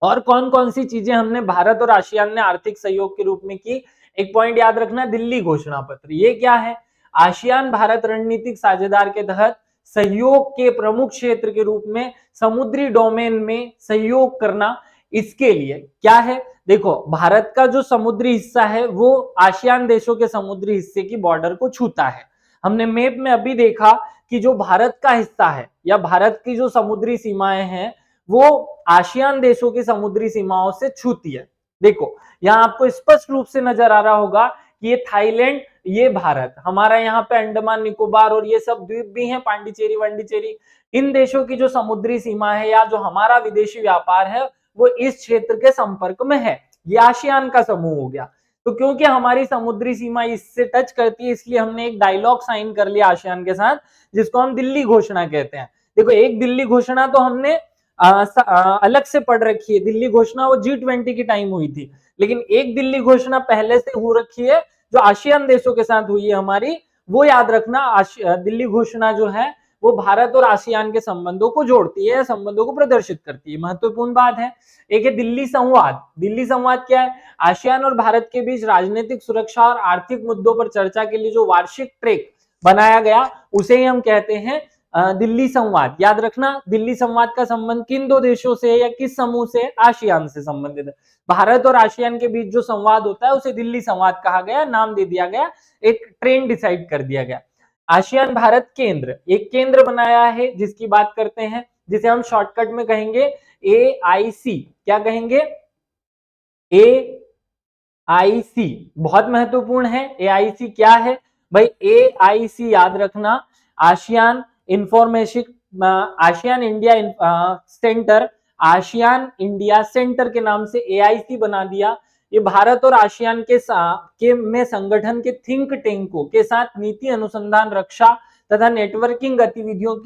और कौन कौन सी चीजें हमने भारत और आसियान ने आर्थिक सहयोग के रूप में की। एक पॉइंट याद रखना, दिल्ली घोषणा पत्र, ये क्या है? आसियान भारत रणनीतिक साझेदार के तहत सहयोग के प्रमुख क्षेत्र के रूप में समुद्री डोमेन में सहयोग करना, इसके लिए क्या है? देखो, भारत का जो समुद्री हिस्सा है वो आसियान देशों के समुद्री हिस्से की बॉर्डर को छूता है। हमने मैप में अभी देखा कि जो भारत का हिस्सा है या भारत की जो समुद्री सीमाएं हैं वो आसियान देशों की समुद्री सीमाओं से छूती है। देखो, यहाँ आपको स्पष्ट रूप से नजर आ रहा होगा कि ये थाईलैंड, ये भारत, हमारा यहाँ पे अंडमान निकोबार और ये सब द्वीप भी हैं, पांडिचेरी वांडिचेरी, इन देशों की जो समुद्री सीमा है या जो हमारा विदेशी व्यापार है वो इस क्षेत्र के संपर्क में है। ये आसियान का समूह हो गया। तो क्योंकि हमारी समुद्री सीमा इससे टच करती है, इसलिए हमने एक डायलॉग साइन कर लिया आसियान के साथ, जिसको हम दिल्ली घोषणा कहते हैं। देखो, एक दिल्ली घोषणा तो हमने अलग से पढ़ रखी है, दिल्ली घोषणा वो G20 की टाइम हुई थी, लेकिन एक दिल्ली घोषणा पहले से हो रखी है जो आसियान देशों के साथ हुई है हमारी, वो याद रखना। दिल्ली घोषणा जो है वो भारत और आसियान के संबंधों को जोड़ती है, संबंधों को प्रदर्शित करती है, महत्वपूर्ण बात है। एक है दिल्ली संवाद। दिल्ली संवाद क्या है? आसियान और भारत के बीच राजनीतिक, सुरक्षा और आर्थिक मुद्दों पर चर्चा के लिए जो वार्षिक ट्रैक बनाया गया उसे ही हम कहते हैं दिल्ली संवाद। याद रखना, दिल्ली संवाद का संबंध किन दो देशों से या किस समूह से? आसियान से संबंधित है। भारत और आसियान के बीच जो संवाद होता है उसे दिल्ली संवाद कहा गया, नाम दे दिया गया, एक ट्रेंड डिसाइड कर दिया गया। आसियान भारत केंद्र, एक केंद्र बनाया है जिसकी बात करते हैं, जिसे हम शॉर्टकट में कहेंगे AIC। क्या कहेंगे? AIC बहुत महत्वपूर्ण है। AIC क्या है भाई? AIC याद रखना, ASEAN information ASEAN India centre, ASEAN India centre के नाम से AIC बना दिया। ये भारत और आसियान के में संगठन के थिंक टैंकों के साथ नीति अनुसंधान, रक्षा तथा नेटवर्किंग गतिविधियों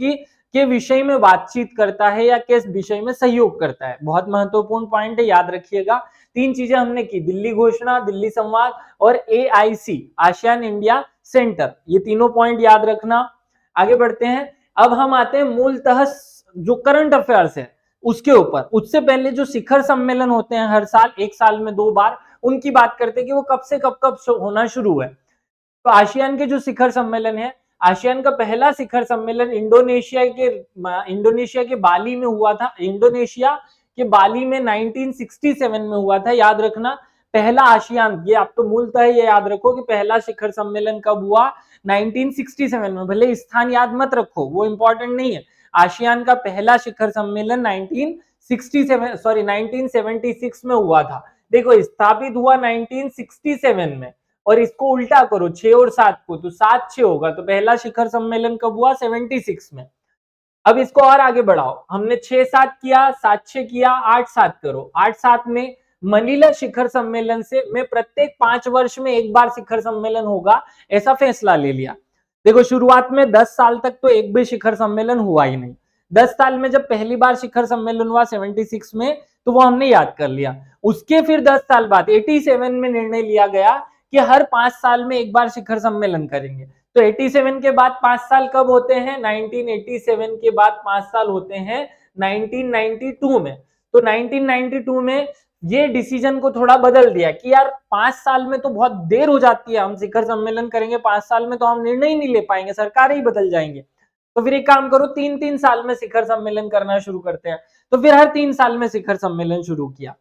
के विषय में बातचीत करता है या किस विषय में सहयोग करता है। बहुत महत्वपूर्ण पॉइंट है, याद रखिएगा। तीन चीजें हमने की, दिल्ली घोषणा, दिल्ली संवाद और AIC आसियान इंडिया सेंटर, ये तीनों पॉइंट याद रखना। आगे बढ़ते हैं। अब हम आते हैं मूलतः जो करंट अफेयर्स है उसके ऊपर। उससे पहले जो शिखर सम्मेलन होते हैं हर साल, एक साल में 2 बार, उनकी बात करते हैं कि वो कब से कब होना शुरू है। तो आसियान के जो शिखर सम्मेलन है, आसियान का पहला शिखर सम्मेलन इंडोनेशिया के बाली में हुआ था। इंडोनेशिया के बाली में 1967 में हुआ था, याद रखना। पहला आसियान, ये आप तो मूलतः ये याद रखो कि पहला शिखर सम्मेलन कब हुआ, 1967 में। भले स्थान याद मत रखो, वो इंपॉर्टेंट नहीं है। आसियान का पहला शिखर सम्मेलन 1976 में हुआ था। देखो, स्थापित हुआ 1967 में, और इसको उल्टा करो 6 और 7 को, तो 7-6 होगा। तो पहला शिखर सम्मेलन कब हुआ, 76 में। अब इसको और आगे बढ़ाओ, हमने 6-7 किया, 7-6 किया, 8-7 करो। 8-7 में मनीला शिखर सम्मेलन से में प्रत्येक 5 वर्ष में एक बार शिखर सम्मेलन होगा, ऐसा फैसला ले लिया। देखो, शुरुआत में 10 साल तक तो एक भी शिखर सम्मेलन हुआ ही नहीं। 10 साल में जब पहली बार शिखर सम्मेलन हुआ 76 में, तो वो हमने याद कर लिया। उसके फिर 10 साल बाद 87 में निर्णय लिया गया कि हर 5 साल में एक बार शिखर सम्मेलन करेंगे। तो 87 के बाद 5 साल कब होते हैं, 1987 के बाद 5 साल होते हैं 1992 में। तो 1992 में ये डिसीजन को थोड़ा बदल दिया कि यार 5 साल में तो बहुत देर हो जाती है, हम शिखर सम्मेलन करेंगे 5 साल में तो हम निर्णय ही नहीं ले पाएंगे, सरकार ही बदल जाएंगे। तो फिर एक काम करो, 3-3 साल में शिखर सम्मेलन करना शुरू करते हैं। तो फिर हर 3 साल में शिखर सम्मेलन शुरू किया।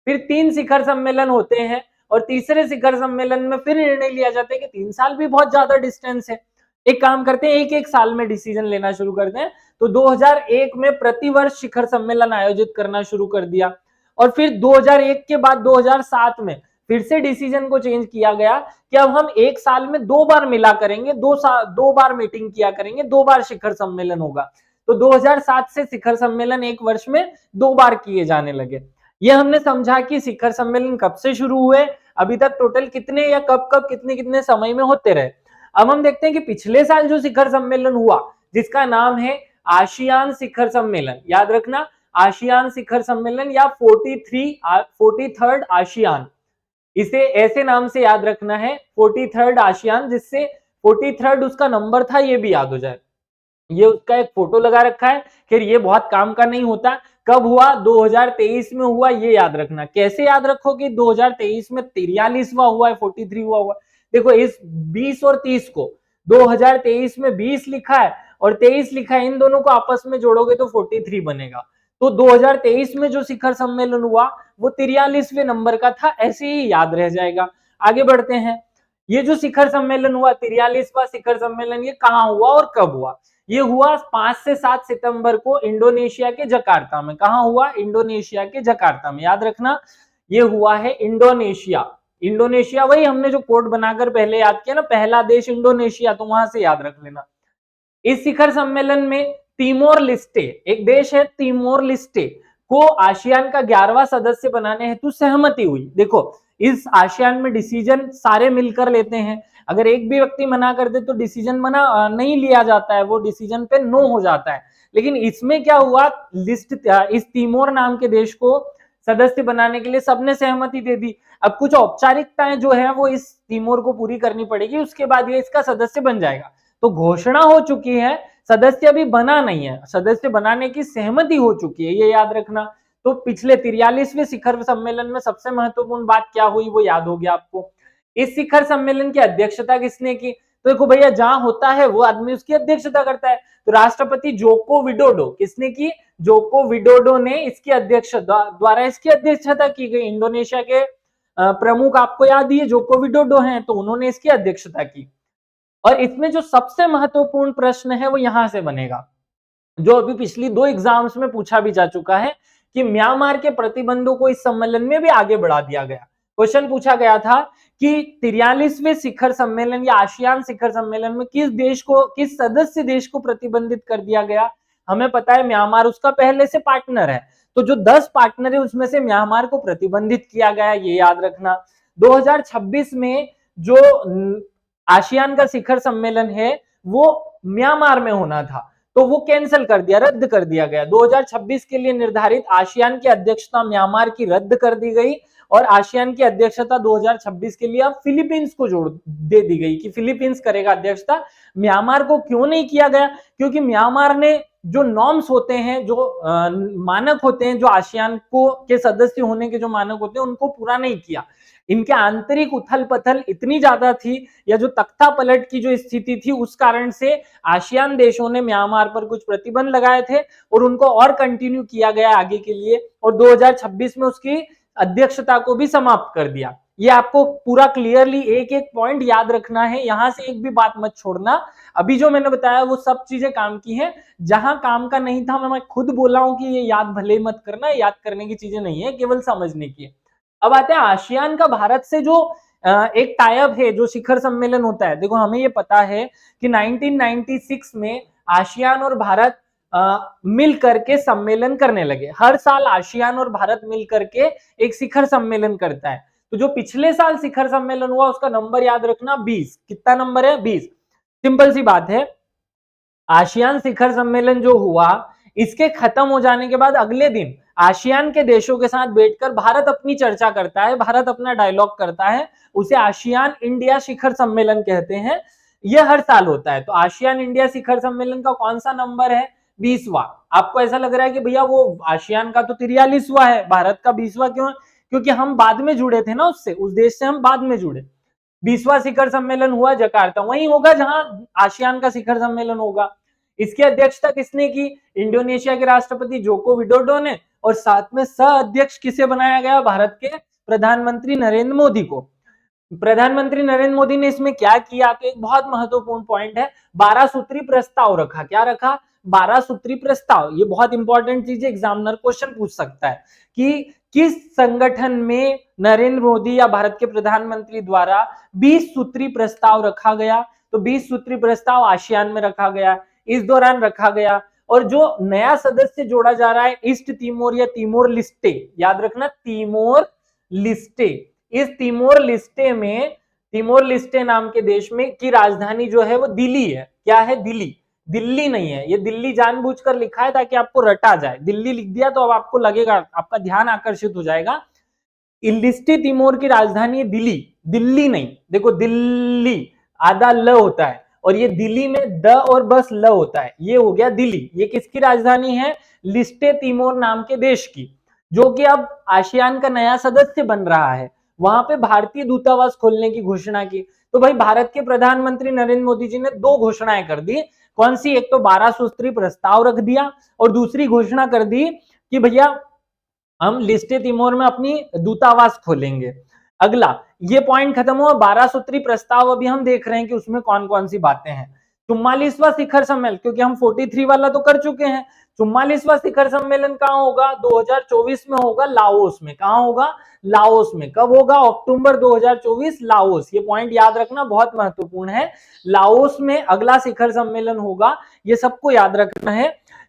फिर 3 शिखर सम्मेलन होते हैं, और तीसरे शिखर सम्मेलन में फिर निर्णय लिया जाता है कि 3 साल भी बहुत ज्यादा डिस्टेंस है, एक काम करते हैं, एक साल में डिसीजन लेना शुरू करते हैं। तो 2001 में प्रतिवर्ष शिखर सम्मेलन आयोजित करना शुरू कर दिया। और फिर 2001 के बाद 2007 में फिर से डिसीजन को चेंज किया गया कि अब हम एक साल में 2 बार मिला करेंगे, 2 बार मीटिंग किया करेंगे, 2 बार शिखर सम्मेलन होगा। तो 2007 से शिखर सम्मेलन एक वर्ष में 2 बार किए जाने लगे। ये हमने समझा कि शिखर सम्मेलन कब से शुरू हुए, अभी तक टोटल कितने या कब कब कितने कितने समय में होते रहे। अब हम देखते हैं कि पिछले साल जो शिखर सम्मेलन हुआ, जिसका नाम है आसियान शिखर सम्मेलन, याद रखना, आसियान शिखर सम्मेलन या 43rd आसियान, इसे ऐसे नाम से याद रखना है, 43rd आसियान, जिससे 43rd उसका नंबर था, ये भी याद हो जाए। ये उसका एक फोटो लगा रखा है, फिर ये बहुत काम का नहीं होता। कब हुआ, 2023 में हुआ, ये याद रखना। कैसे याद रखो कि 2023 में 43वां हुआ है, 43वां हुआ। देखो, इस 20 और 30 को 2023 में 20 लिखा है और 23 लिखा है, इन दोनों को आपस में जोड़ोगे तो 43 बनेगा। तो 2023 में जो शिखर सम्मेलन हुआ वो 43वें नंबर का था, ऐसे ही याद रह जाएगा। आगे बढ़ते हैं। ये जो शिखर सम्मेलन हुआ, 43वां शिखर सम्मेलन, ये कहाँ हुआ और कब हुआ? ये हुआ 5 से 7 सितंबर को इंडोनेशिया के जकार्ता में। कहाँ हुआ? इंडोनेशिया के जकार्ता में, याद रखना। ये हुआ है इंडोनेशिया। इंडोनेशिया वही हमने जो कोड बनाकर पहले याद किया ना, पहला देश इंडोनेशिया, तो वहां से याद रख लेना। इस शिखर सम्मेलन में तिमोर लिस्टे, एक देश है तिमोर लिस्टे, को आसियान का 11वां सदस्य बनाने हेतु सहमति हुई। देखो, इस आसियान में डिसीजन सारे मिलकर लेते हैं। अगर एक भी व्यक्ति मना कर दे तो डिसीजन मना नहीं लिया जाता है, वो डिसीजन पे नो हो जाता है। लेकिन इसमें क्या हुआ, इस तिमोर नाम के देश को सदस्य बनाने के लिए सबने सहमति दे दी। अब कुछ औपचारिकताएं जो है वो इस तिमोर को पूरी करनी पड़ेगी, उसके बाद ये इसका सदस्य बन जाएगा। तो घोषणा हो चुकी है, सदस्य अभी बना नहीं है, सदस्य बनाने की सहमति हो चुकी है, ये याद रखना। तो पिछले 43वें शिखर सम्मेलन में सबसे महत्वपूर्ण बात क्या हुई वो याद हो गया आपको। इस शिखर सम्मेलन की अध्यक्षता किसने की? तो देखो भैया, जहां होता है वो आदमी उसकी अध्यक्षता करता है। तो राष्ट्रपति जोको विडोडो, किसने की? जोको विडोडो ने इसकी द्वारा इसकी अध्यक्षता की गई। इंडोनेशिया के प्रमुख आपको याद ही है, जोको विडोडो हैं, तो उन्होंने इसकी अध्यक्षता की। और इसमें जो सबसे महत्वपूर्ण प्रश्न है वो यहां से बनेगा, जो अभी पिछली 2 एग्जाम्स में पूछा भी जा चुका है, कि म्यांमार के प्रतिबंधों को इस सम्मेलन में भी आगे बढ़ा दिया गया। क्वेश्चन पूछा गया था कि 43वें शिखर सम्मेलन या आसियान शिखर सम्मेलन में किस सदस्य देश को प्रतिबंधित कर दिया गया? हमें पता है म्यांमार उसका पहले से पार्टनर है, तो जो 10 पार्टनर है उसमें से म्यांमार को प्रतिबंधित किया गया, ये याद रखना। 2026 में जो आसियान का शिखर सम्मेलन है वो म्यांमार में होना था, तो वो कैंसिल कर दिया, रद्द कर दिया गया। 2026 के लिए निर्धारित आसियान की अध्यक्षता म्यांमार की रद्द कर दी गई और आसियान की अध्यक्षता 2026 के लिए अब फिलीपींस को दे दी गई कि फिलीपींस करेगा अध्यक्षता। म्यांमार को क्यों नहीं किया गया? क्योंकि म्यांमार ने जो नॉर्म्स होते हैं, जो मानक होते हैं, जो आसियान को के सदस्य होने के जो मानक होते हैं, उनको पूरा नहीं किया। इनके आंतरिक उथल पथल इतनी ज्यादा थी, या जो तख्ता पलट की जो स्थिति थी, उस कारण से आसियान देशों ने म्यांमार पर कुछ प्रतिबंध लगाए थे और उनको और कंटिन्यू किया गया आगे के लिए, और 2026 में उसकी अध्यक्षता को भी समाप्त कर दिया। ये आपको पूरा क्लियरली एक एक पॉइंट याद रखना है, यहां से एक भी बात मत छोड़ना। अभी जो मैंने बताया वो सब चीजें काम की हैं, जहां काम का नहीं था मैं खुद बोला हूं कि ये याद भले मत करना, याद करने की चीजें नहीं है, केवल समझने की है। अब आते हैं आसियान का भारत से जो एक टाइप है, जो शिखर सम्मेलन होता है। देखो हमें ये पता है कि 1996 में आसियान और भारत मिल करके सम्मेलन करने लगे। हर साल आसियान और भारत मिल करके एक शिखर सम्मेलन करता है। तो जो पिछले साल शिखर सम्मेलन हुआ उसका नंबर याद रखना 20। कितना नंबर है? 20। सिंपल सी बात है, आसियान शिखर सम्मेलन जो हुआ, इसके खत्म हो जाने के बाद अगले दिन आसियान के देशों के साथ बैठकर भारत अपनी चर्चा करता है, भारत अपना डायलॉग करता है, उसे आसियान इंडिया शिखर सम्मेलन कहते हैं। यह हर साल होता है। तो आसियान इंडिया शिखर सम्मेलन का कौन सा नंबर है? 20वां। आपको ऐसा लग रहा है कि भैया वो आसियान का तो 43वां है, भारत का 20वां क्यों है? क्योंकि हम बाद में जुड़े थे ना उससे, उस देश से हम बाद में जुड़े। 20वां शिखर सम्मेलन हुआ जकार्ता, वही होगा जहां आसियान का शिखर सम्मेलन होगा। इसकी अध्यक्षता किसने की? इंडोनेशिया के राष्ट्रपति जोको विडोडो ने, और साथ में सह अध्यक्ष किसे बनाया गया? भारत के प्रधानमंत्री नरेंद्र मोदी को। प्रधानमंत्री नरेंद्र मोदी ने इसमें क्या किया? तो एक बहुत महत्वपूर्ण पॉइंट है, 12 सूत्री प्रस्ताव रखा। क्या रखा? 12 सूत्री प्रस्ताव। ये बहुत इंपॉर्टेंट चीज है, एग्जामिनर क्वेश्चन पूछ सकता है कि किस संगठन में नरेंद्र मोदी या भारत के प्रधानमंत्री द्वारा 20 सूत्री प्रस्ताव रखा गया? तो 20 सूत्री प्रस्ताव आसियान में रखा गया, इस दौरान रखा गया। और जो नया सदस्य जोड़ा जा रहा है, ईस्ट तिमोर या तिमोर लिस्टे, याद रखना तिमोर लिस्टे। इस तिमोर लिस्टे में, तिमोर लिस्टे नाम के देश में की राजधानी जो है वो दिल्ली है। क्या है? दिल्ली। दिल्ली नहीं है, ये दिल्ली जानबूझकर लिखा है ताकि आपको रटा जाए। दिल्ली लिख दिया तो अब आपको लगेगा, आपका ध्यान आकर्षित हो जाएगा। लिस्टे तिमोर की राजधानी है दिल्ली, दिल्ली नहीं। देखो दिल्ली आधा ल होता है, और ये दिल्ली में द और बस ल होता है, ये हो गया दिल्ली। ये किसकी राजधानी है? लिस्टे तिमोर नाम के देश की, जो कि अब आसियान का नया सदस्य बन रहा है। वहां पे भारतीय दूतावास खोलने की घोषणा की। तो भाई भारत के प्रधानमंत्री नरेंद्र मोदी जी ने 2 घोषणाएं कर दी। कौन सी? एक तो 12 सूत्री प्रस्ताव रख दिया, और दूसरी घोषणा कर दी कि भैया हम लिस्टे तिमोर में अपनी दूतावास खोलेंगे। अगला ये पॉइंट खत्म हुआ। 12 सूत्री प्रस्ताव अभी हम देख रहे हैं कि उसमें कौन कौन सी बातें हैं। 44वां शिखर सम्मेलन, क्योंकि हम 43 वाला तो कर चुके हैं, 44वां शिखर सम्मेलन कहां होगा? 2024 में होगा, लाओस में। कहां होगा? लाओस में। कब होगा? अक्टूबर 2024, लाओस। ये पॉइंट याद रखना, बहुत महत्वपूर्ण है। लाओस में अगला शिखर सम्मेलन होगा, ये सबको याद रखना है।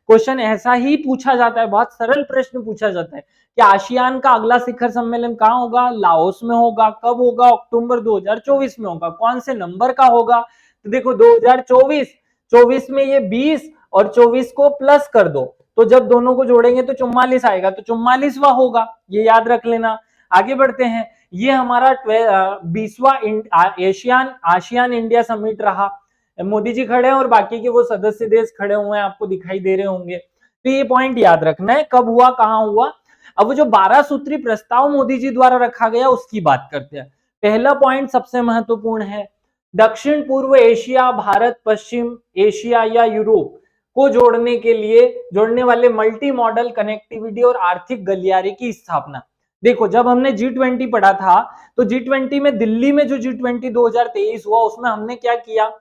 क्वेश्चन ऐसा ही पूछा जाता है, बहुत सरल प्रश्न पूछा जाता है कि आसियान का अगला शिखर सम्मेलन कहां होगा? लाओस में होगा। कब होगा? अक्टूबर 2024 में होगा। कौन से नंबर का होगा? तो देखो 2024 में ये 20 और 24 को प्लस कर दो, तो जब दोनों को जोड़ेंगे तो 44 आएगा, तो 44वां होगा। ये याद रख लेना। आगे बढ़ते हैं। ये हमारा 20वां आसियान इंडिया समिट रहा। मोदी जी खड़े हैं और बाकी के वो सदस्य देश खड़े हुए हैं, आपको दिखाई दे रहे होंगे। तो ये पॉइंट याद रखना है, कब हुआ, कहां हुआ। अब वो जो 12 सूत्री प्रस्ताव मोदी जी द्वारा रखा गया उसकी बात करते हैं। पहला पॉइंट सबसे महत्वपूर्ण है, दक्षिण पूर्व एशिया, भारत, पश्चिम एशिया या यूरोप को जोड़ने के लिए जोड़ने वाले मल्टी मॉडल कनेक्टिविटी और आर्थिक गलियारे की स्थापना। देखो जब हमने G20 पढ़ा था, तो G20 में दिल्ली में जो G20 2023 हुआ, उसमें हमने क्या किया?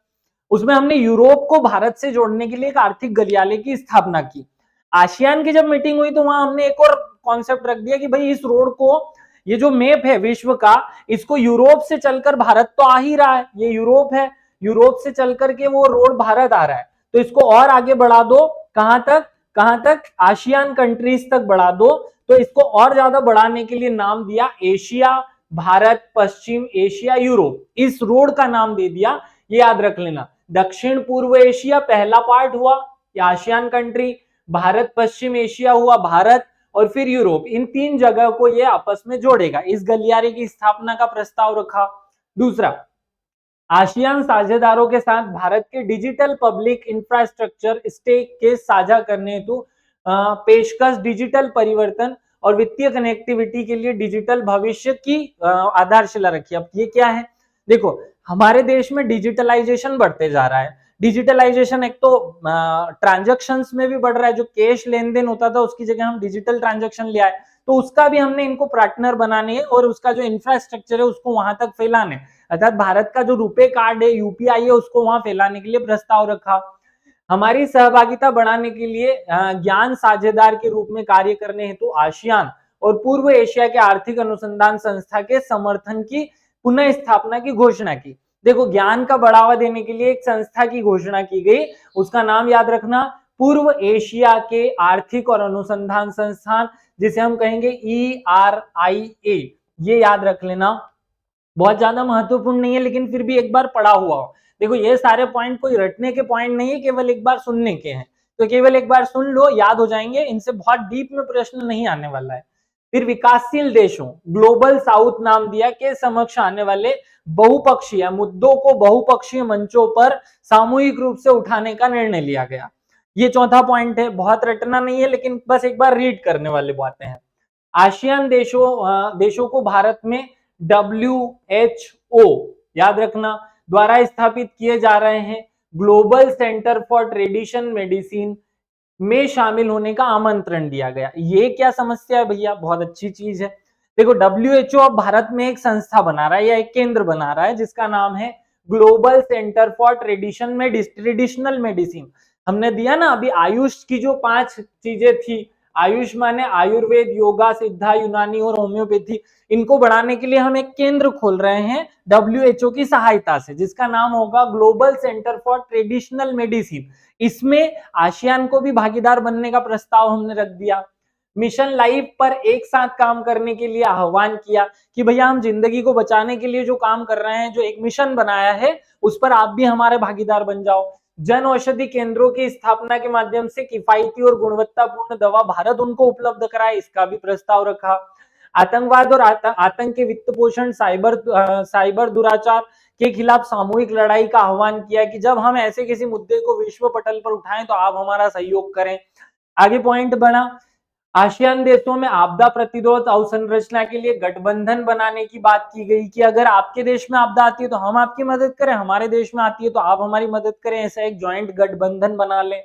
उसमें हमने यूरोप को भारत से जोड़ने के लिए एक आर्थिक गलियारे की स्थापना की। आसियान की जब मीटिंग हुई तो वहां हमने एक और कॉन्सेप्ट रख दिया कि भाई इस रोड को ये जो मैप है विश्व का, इसको यूरोप से चलकर भारत तो आ ही रहा है, ये यूरोप है, यूरोप से चलकर के वो रोड भारत आ रहा है, तो इसको और आगे बढ़ा दो, कहां तक, कहां तक, आसियान कंट्रीज तक बढ़ा दो। तो इसको और ज्यादा बढ़ाने के लिए नाम दिया एशिया, भारत, पश्चिम एशिया, यूरोप, इस रोड का नाम दे दिया। ये याद रख लेना, दक्षिण पूर्व एशिया पहला पार्ट हुआ, आसियान कंट्री, भारत पश्चिम एशिया हुआ भारत, और फिर यूरोप, इन तीन जगह को ये आपस में जोड़ेगा। इस गलियारे की स्थापना का प्रस्ताव रखा। दूसरा, आसियान साझेदारों के साथ भारत के डिजिटल पब्लिक इंफ्रास्ट्रक्चर स्टेक के साझा करने हेतु पेशकश, डिजिटल परिवर्तन और वित्तीय कनेक्टिविटी के लिए डिजिटल भविष्य की आधारशिला रखी। अब ये क्या है, देखो हमारे देश में डिजिटलाइजेशन बढ़ते जा रहा है। डिजिटलाइजेशन एक तो ट्रांजैक्शंस में भी बढ़ रहा है, जो कैश लेन देन होता था उसकी जगह हम डिजिटल ट्रांजैक्शन ले आए, तो उसका भी हमने इनको पार्टनर बनाने है और उसका जो इंफ्रास्ट्रक्चर है उसको वहां तक फैलाने, अर्थात भारत का जो रुपे कार्ड है, यूपीआई है, उसको वहां फैलाने के लिए प्रस्ताव रखा। हमारी सहभागिता बढ़ाने के लिए ज्ञान साझेदार के रूप में कार्य करने हेतु आसियान और पूर्व एशिया के आर्थिक अनुसंधान संस्था के समर्थन की पुनः स्थापना की घोषणा की। देखो ज्ञान का बढ़ावा देने के लिए एक संस्था की घोषणा की गई, उसका नाम याद रखना, पूर्व एशिया के आर्थिक और अनुसंधान संस्थान, जिसे हम कहेंगे ERIA। ये याद रख लेना, बहुत ज्यादा महत्वपूर्ण नहीं है लेकिन फिर भी एक बार पढ़ा हुआ हो। देखो ये सारे पॉइंट कोई रटने के पॉइंट नहीं है, केवल एक बार सुनने के हैं, तो केवल एक बार सुन लो, याद हो जाएंगे, इनसे बहुत डीप में प्रश्न नहीं आने वाला है। फिर विकासशील देशों, ग्लोबल साउथ नाम दिया, के समक्ष आने वाले बहुपक्षीय मुद्दों को बहुपक्षीय मंचों पर सामूहिक रूप से उठाने का निर्णय लिया गया। ये चौथा पॉइंट है, बहुत रटना नहीं है लेकिन बस एक बार रीड करने वाले बातें हैं। आसियान देशों को भारत में WHO, याद रखना, द्वारा स्थापित किए जा रहे हैं global centre for tradition medicine में शामिल होने का आमंत्रण दिया गया। ये क्या समस्या है भैया, बहुत अच्छी चीज है। देखो WHO अब भारत में एक संस्था बना रहा है या एक केंद्र बना रहा है जिसका नाम है global centre for traditional medicine. हमने दिया ना अभी आयुष की जो 5 चीजें थी, आयुष माने आयुर्वेद, योगा, सिद्धा, यूनानी और होम्योपैथी, इनको बढ़ाने के लिए हम एक केंद्र खोल रहे हैं WHO की सहायता से, जिसका नाम होगा global centre for traditional medicine. इसमें आसियान को भी भागीदार बनने का प्रस्ताव हमने रख दिया। मिशन लाइफ पर एक साथ काम करने के लिए आह्वान किया कि भैया हम जिंदगी को बचाने के लिए जो काम कर रहे हैं, जो एक मिशन बनाया है, उस पर आप भी हमारे भागीदार बन जाओ। जन औषधि केंद्रों की स्थापना के माध्यम से किफायती और गुणवत्तापूर्ण दवा भारत उनको उपलब्ध कराए, इसका भी प्रस्ताव रखा। आतंकवाद और आतंक के वित्त पोषण, साइबर दुराचार के खिलाफ सामूहिक लड़ाई का आह्वान किया कि जब हम ऐसे किसी मुद्दे को विश्व पटल पर उठाएं तो आप हमारा सहयोग करें। आगे पॉइंट बढ़ा, आसियान देशों में आपदा प्रतिरोध अवसंरचना के लिए गठबंधन बनाने की बात की गई कि अगर आपके देश में आपदा आती है तो हम आपकी मदद करें, हमारे देश में आती है तो आप हमारी मदद करें, ऐसा एक ज्वाइंट गठबंधन बना लें।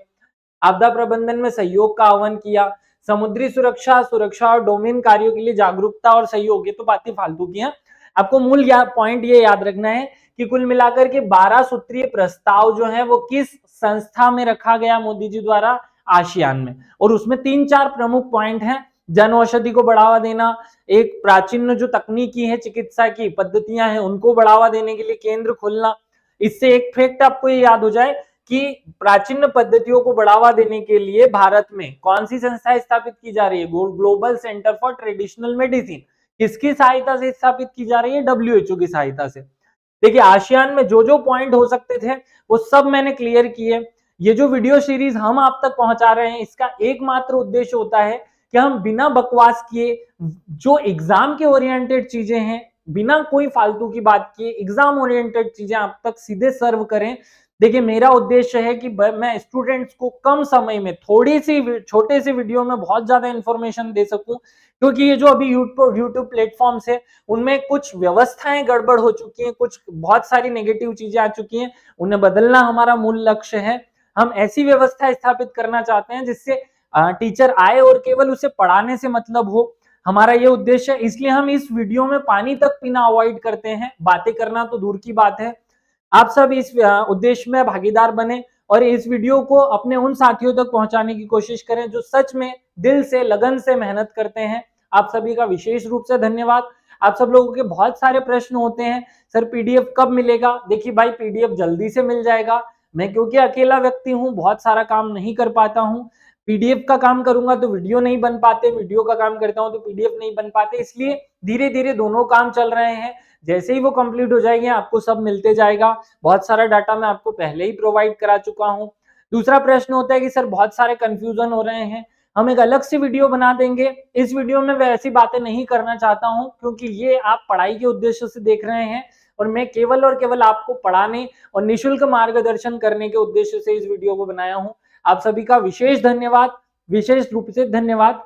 आपदा प्रबंधन में सहयोग का आह्वान किया। समुद्री सुरक्षा और डोमेन कार्यों के लिए जागरूकता और सहयोग, ये तो बातें फालतू की हैं। आपको मूल पॉइंट ये याद रखना है कि कुल मिलाकर के 12 सूत्रीय प्रस्ताव जो है वो किस संस्था में रखा गया मोदी जी द्वारा, आसियान में, और उसमें 3-4 प्रमुख पॉइंट हैं। जन औषधि को बढ़ावा देना, एक प्राचीन जो तकनीकी है, चिकित्सा की पद्धतियां हैं, उनको बढ़ावा देने के लिए केंद्र खोलना। इससे एक फैक्ट आपको ये याद हो जाए कि प्राचीन पद्धतियों को बढ़ावा देने के लिए भारत में कौन सी संस्था स्थापित की जा रही है, global centre for traditional medicine. किसकी सहायता से स्थापित की जा रही है, WHO की सहायता से। देखिए आसियान में जो जो पॉइंट हो सकते थे वो सब मैंने क्लियर किए। ये जो वीडियो सीरीज हम आप तक पहुंचा रहे हैं, इसका एकमात्र उद्देश्य होता है कि हम बिना बकवास किए, जो एग्जाम के ओरिएंटेड चीजें हैं, बिना कोई फालतू की बात किए एग्जाम ओरिएंटेड चीजें आप तक सीधे सर्व करें। देखिए मेरा उद्देश्य है कि मैं स्टूडेंट्स को कम समय में थोड़ी सी छोटे से वीडियो में बहुत ज्यादा इंफॉर्मेशन दे सकूं, क्योंकि ये जो अभी यूट्यूब प्लेटफॉर्म्स है उनमें कुछ व्यवस्थाएं गड़बड़ हो चुकी हैं, कुछ बहुत सारी नेगेटिव चीजें आ चुकी हैं, उन्हें बदलना हमारा मूल लक्ष्य है। हम ऐसी व्यवस्था स्थापित करना चाहते हैं जिससे टीचर आए और केवल उसे पढ़ाने से मतलब हो, हमारा ये उद्देश्य है। इसलिए हम इस वीडियो में पानी तक पीना अवॉइड करते हैं, बातें करना तो दूर की बात है। आप सब इस उद्देश्य में भागीदार बने और इस वीडियो को अपने उन साथियों तक पहुंचाने की कोशिश करें जो सच में दिल से, लगन से मेहनत करते हैं आप सभी का विशेष रूप से धन्यवाद। आप सब लोगों के बहुत सारे प्रश्न होते हैं, सर पीडीएफ कब मिलेगा? देखिए भाई, पीडीएफ जल्दी से मिल जाएगा। मैं क्योंकि अकेला व्यक्ति हूँ, बहुत सारा काम नहीं कर पाता हूँ। पीडीएफ का काम करूंगा तो वीडियो नहीं बन पाते, वीडियो का काम करता हूं तो पीडीएफ नहीं बन पाते, इसलिए धीरे धीरे दोनों काम चल रहे हैं। जैसे ही वो कंप्लीट हो जाएंगे आपको सब मिलते जाएगा। बहुत सारा डाटा मैं आपको पहले ही प्रोवाइड करा चुका हूं। दूसरा प्रश्न होता है कि सर बहुत सारे कंफ्यूजन हो रहे हैं, हम एक अलग से वीडियो बना देंगे। इस वीडियो में मैं ऐसी बातें नहीं करना चाहता हूं, क्योंकि ये आप पढ़ाई के उद्देश्य से देख रहे हैं और मैं केवल और केवल आपको पढ़ाने और निःशुल्क मार्गदर्शन करने के उद्देश्य से इस वीडियो को बनाया हूं। आप सभी का विशेष धन्यवाद, विशेष रूप से धन्यवाद।